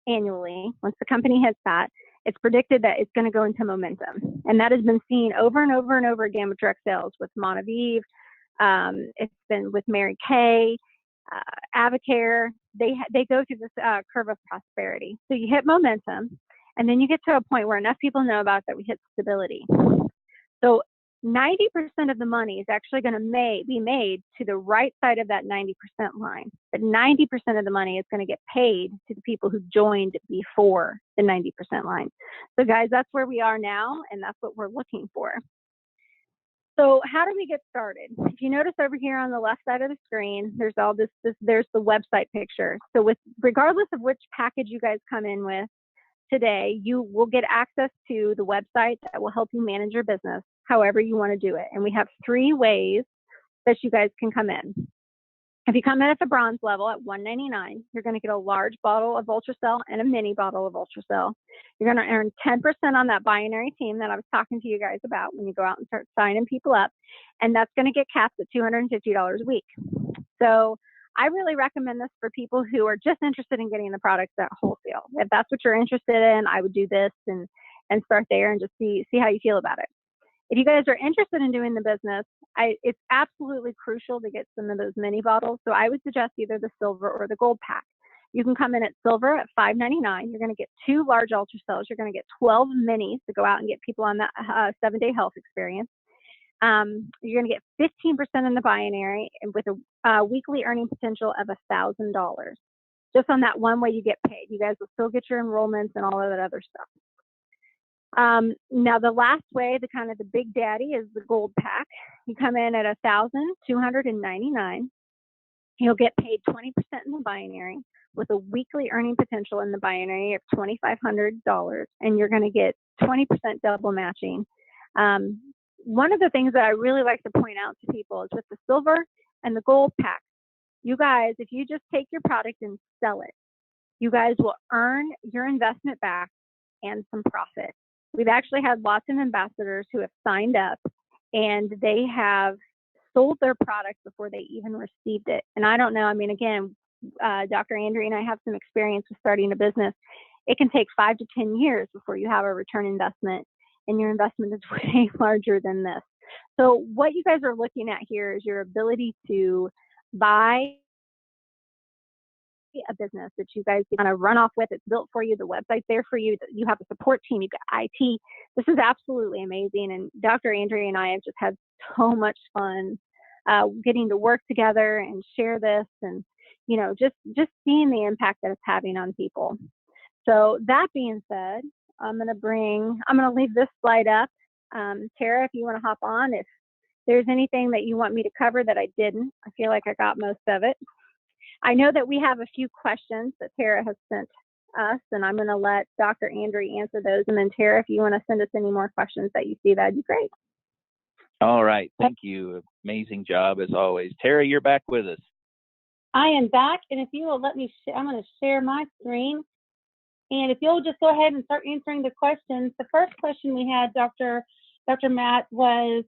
annually, once the company hits that, it's predicted that it's going to go into momentum. And that has been seen over and over and over again with direct sales, with Montevive. It's been with Mary Kay, Avocare. They go through this curve of prosperity. So you hit momentum, and then you get to a point where enough people know about it that we hit stability. So 90% of the money is actually going to be made to the right side of that 90% line. But 90% of the money is going to get paid to the people who joined before the 90% line. So guys, that's where we are now, and that's what we're looking for. So how do we get started? If you notice over here on the left side of the screen, there's all this there's the website picture. So regardless of which package you guys come in with today, you will get access to the website that will help you manage your business however you want to do it. And we have 3 ways that you guys can come in. If you come in at the bronze level at $199, you're going to get a large bottle of Ultracell and a mini bottle of Ultracell. You're going to earn 10% on that binary team that I was talking to you guys about when you go out and start signing people up. And that's going to get capped at $250 a week. So I really recommend this for people who are just interested in getting the products at wholesale. If that's what you're interested in, I would do this and start there and just see how you feel about it. If you guys are interested in doing the business, it's absolutely crucial to get some of those mini bottles. So I would suggest either the silver or the gold pack. You can come in at silver at $5.99. You're going to get 2 large Ultracells. You're going to get 12 minis to go out and get people on that 7-day health experience. You're going to get 15% in the binary with a weekly earning potential of $1,000. Just on that one way you get paid. You guys will still get your enrollments and all of that other stuff. Now the last way, the kind of the big daddy, is the gold pack. You come in at $1,299. You'll get paid 20% in the binary with a weekly earning potential in the binary of $2,500, and you're going to get 20% double matching. One of the things that I really like to point out to people is with the silver and the gold pack, you guys, if you just take your product and sell it, you guys will earn your investment back and some profit. We've actually had lots of ambassadors who have signed up and they have sold their product before they even received it. And I don't know, I mean, again, Dr. Andry and I have some experience with starting a business. It can take 5 to 10 years before you have a return investment, and your investment is way larger than this. So what you guys are looking at here is your ability to buy a business that you guys kind of run off with. It's built for you. The website's there for you. You have a support team. You've got IT. This is absolutely amazing. And Dr. Andry and I have just had so much fun getting to work together and share this, and you know, just seeing the impact that it's having on people. So that being said, I'm going to leave this slide up. Tara, if you want to hop on, if there's anything that you want me to cover that I didn't, I feel like I got most of it. I know that we have a few questions that Tara has sent us, and I'm going to let Dr. Andry answer those. And then Tara, if you want to send us any more questions that you see, that'd be great. All right. Thank you. Amazing job as always. Tara, you're back with us. I am back, and if you will let me, I'm going to share my screen. And if you'll just go ahead and start answering the questions. The first question we had, Dr. Matt, was,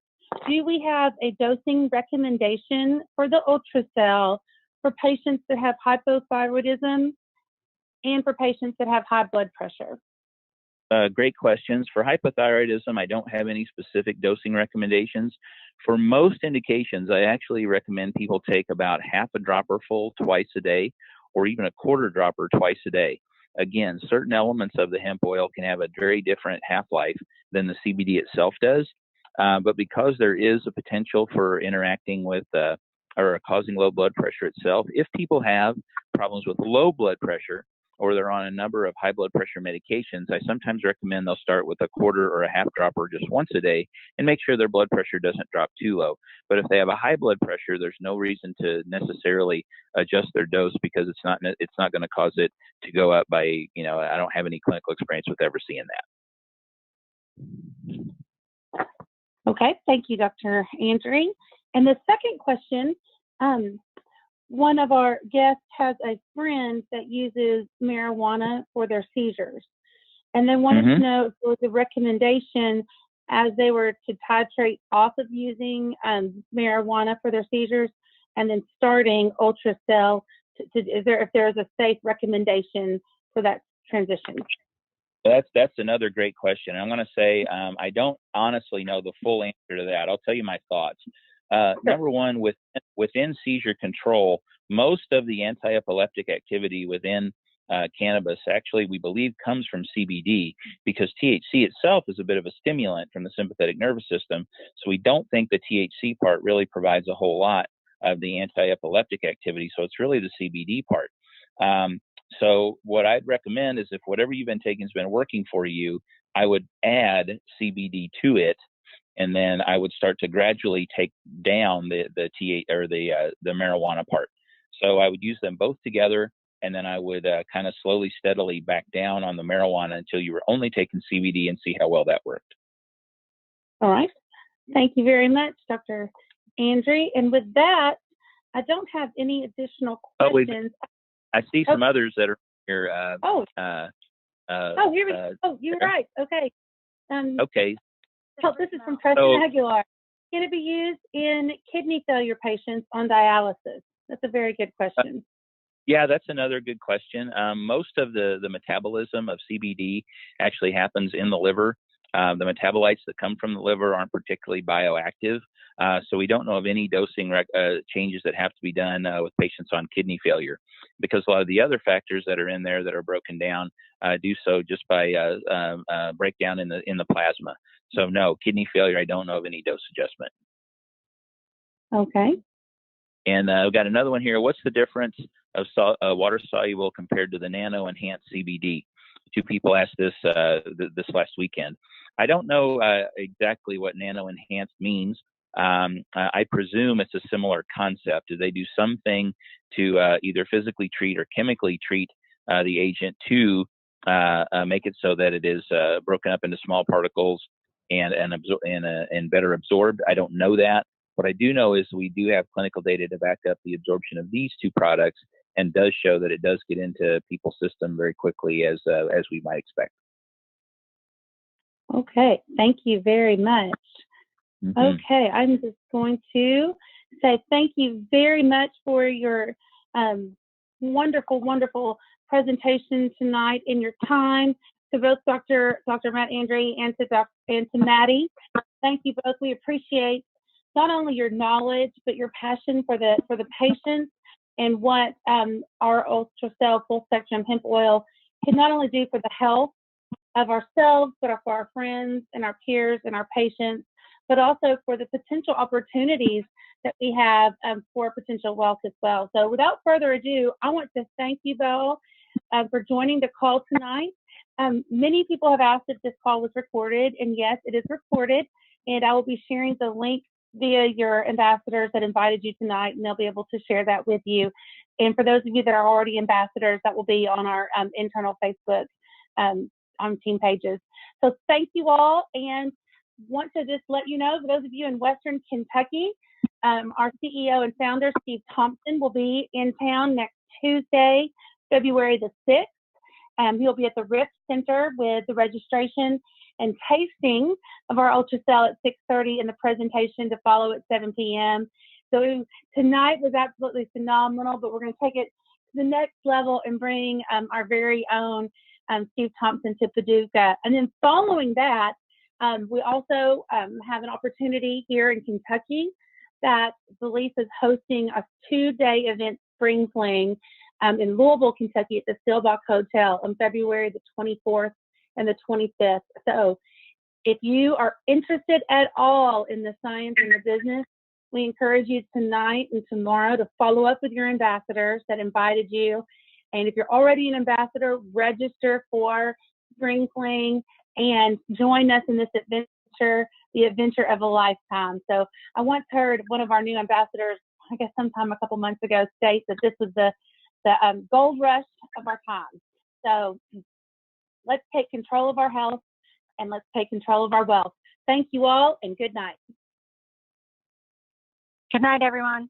do we have a dosing recommendation for the ultracell for patients that have hypothyroidism and for patients that have high blood pressure? Great questions. For hypothyroidism, I don't have any specific dosing recommendations. For most indications, I actually recommend people take about half a dropper full twice a day, or even a quarter dropper twice a day. Again, certain elements of the hemp oil can have a very different half-life than the CBD itself does. But because there is a potential for interacting with or causing low blood pressure itself, if people have problems with low blood pressure, or they're on a number of high blood pressure medications, I sometimes recommend they'll start with a quarter or a half dropper just once a day and make sure their blood pressure doesn't drop too low. But if they have a high blood pressure, there's no reason to necessarily adjust their dose, because it's not going to cause it to go up by, you know, I don't have any clinical experience with ever seeing that. Okay, thank you, Dr. Andry. And the second question, one of our guests has a friend that uses marijuana for their seizures, and they wanted to know if there was a recommendation as they were to titrate off of using marijuana for their seizures and then starting ultracell. If there is a safe recommendation for that transition? That's another great question. I'm going to say I don't honestly know the full answer to that. I'll tell you my thoughts. Number one, within seizure control, most of the anti-epileptic activity within cannabis actually, we believe, comes from CBD, because THC itself is a bit of a stimulant from the sympathetic nervous system. So we don't think the THC part really provides a whole lot of the anti-epileptic activity. So it's really the CBD part. So what I'd recommend is, if whatever you've been taking has been working for you, I would add CBD to it, and then I would start to gradually take down the marijuana part. So I would use them both together, and then I would kind of slowly, steadily back down on the marijuana until you were only taking CBD, and see how well that worked. All right. Thank you very much, Dr. Andry. And with that, I don't have any additional questions. I see some others that are here. You're right. Okay. Okay. So this is from Preston Aguilar. Can it be used in kidney failure patients on dialysis? That's a very good question. Yeah, that's another good question. Most of the metabolism of CBD actually happens in the liver. The metabolites that come from the liver aren't particularly bioactive. So we don't know of any dosing changes that have to be done with patients on kidney failure, because a lot of the other factors that are in there that are broken down do so just by breakdown in the plasma. So no, kidney failure, I don't know of any dose adjustment. Okay. And we've got another one here. What's the difference of water soluble compared to the nano enhanced CBD? two people asked this this last weekend. I don't know exactly what nano-enhanced means. I presume it's a similar concept. Do they do something to either physically treat or chemically treat the agent to make it so that it is broken up into small particles and better absorbed? I don't know that. What I do know is we do have clinical data to back up the absorption of these two products, and does show that it does get into people's system very quickly, as we might expect. Okay, thank you very much. Mm-hmm. Okay, I'm just going to say thank you very much for your wonderful, wonderful presentation tonight and your time, to both Dr. Matt Andry and to Maddie. Thank you both. We appreciate not only your knowledge, but your passion for the patients and what our ultra-cell full spectrum hemp oil can not only do for the health of ourselves, but for our friends and our peers and our patients, but also for the potential opportunities that we have for potential wealth as well. So without further ado, I want to thank you both for joining the call tonight. Many people have asked if this call was recorded, and yes, it is recorded, and I will be sharing the link via your ambassadors that invited you tonight, and they'll be able to share that with you. And for those of you that are already ambassadors, that will be on our internal Facebook on team pages. So thank you all, and want to just let you know, for those of you in Western Kentucky, our CEO and founder, Steve Thompson, will be in town next Tuesday, February the 6th. He'll be at the Rift Center with the registration and tasting of our Ultracell at 6:30 and the presentation to follow at 7 p.m. So tonight was absolutely phenomenal, but we're going to take it to the next level and bring our very own Steve Thompson to Paducah. And then following that, we also have an opportunity here in Kentucky that Belize is hosting a 2-day event, Spring Fling, in Louisville, Kentucky at the Steelbox Hotel on February the 24th and the 25th. So if you are interested at all in the science and the business, we encourage you tonight and tomorrow to follow up with your ambassadors that invited you. And if you're already an ambassador, register for Spring Fling and join us in this adventure, the adventure of a lifetime. So I once heard one of our new ambassadors, I guess sometime a couple months ago, state that this was the gold rush of our time. So let's take control of our health and let's take control of our wealth. Thank you all, and good night. Good night, everyone.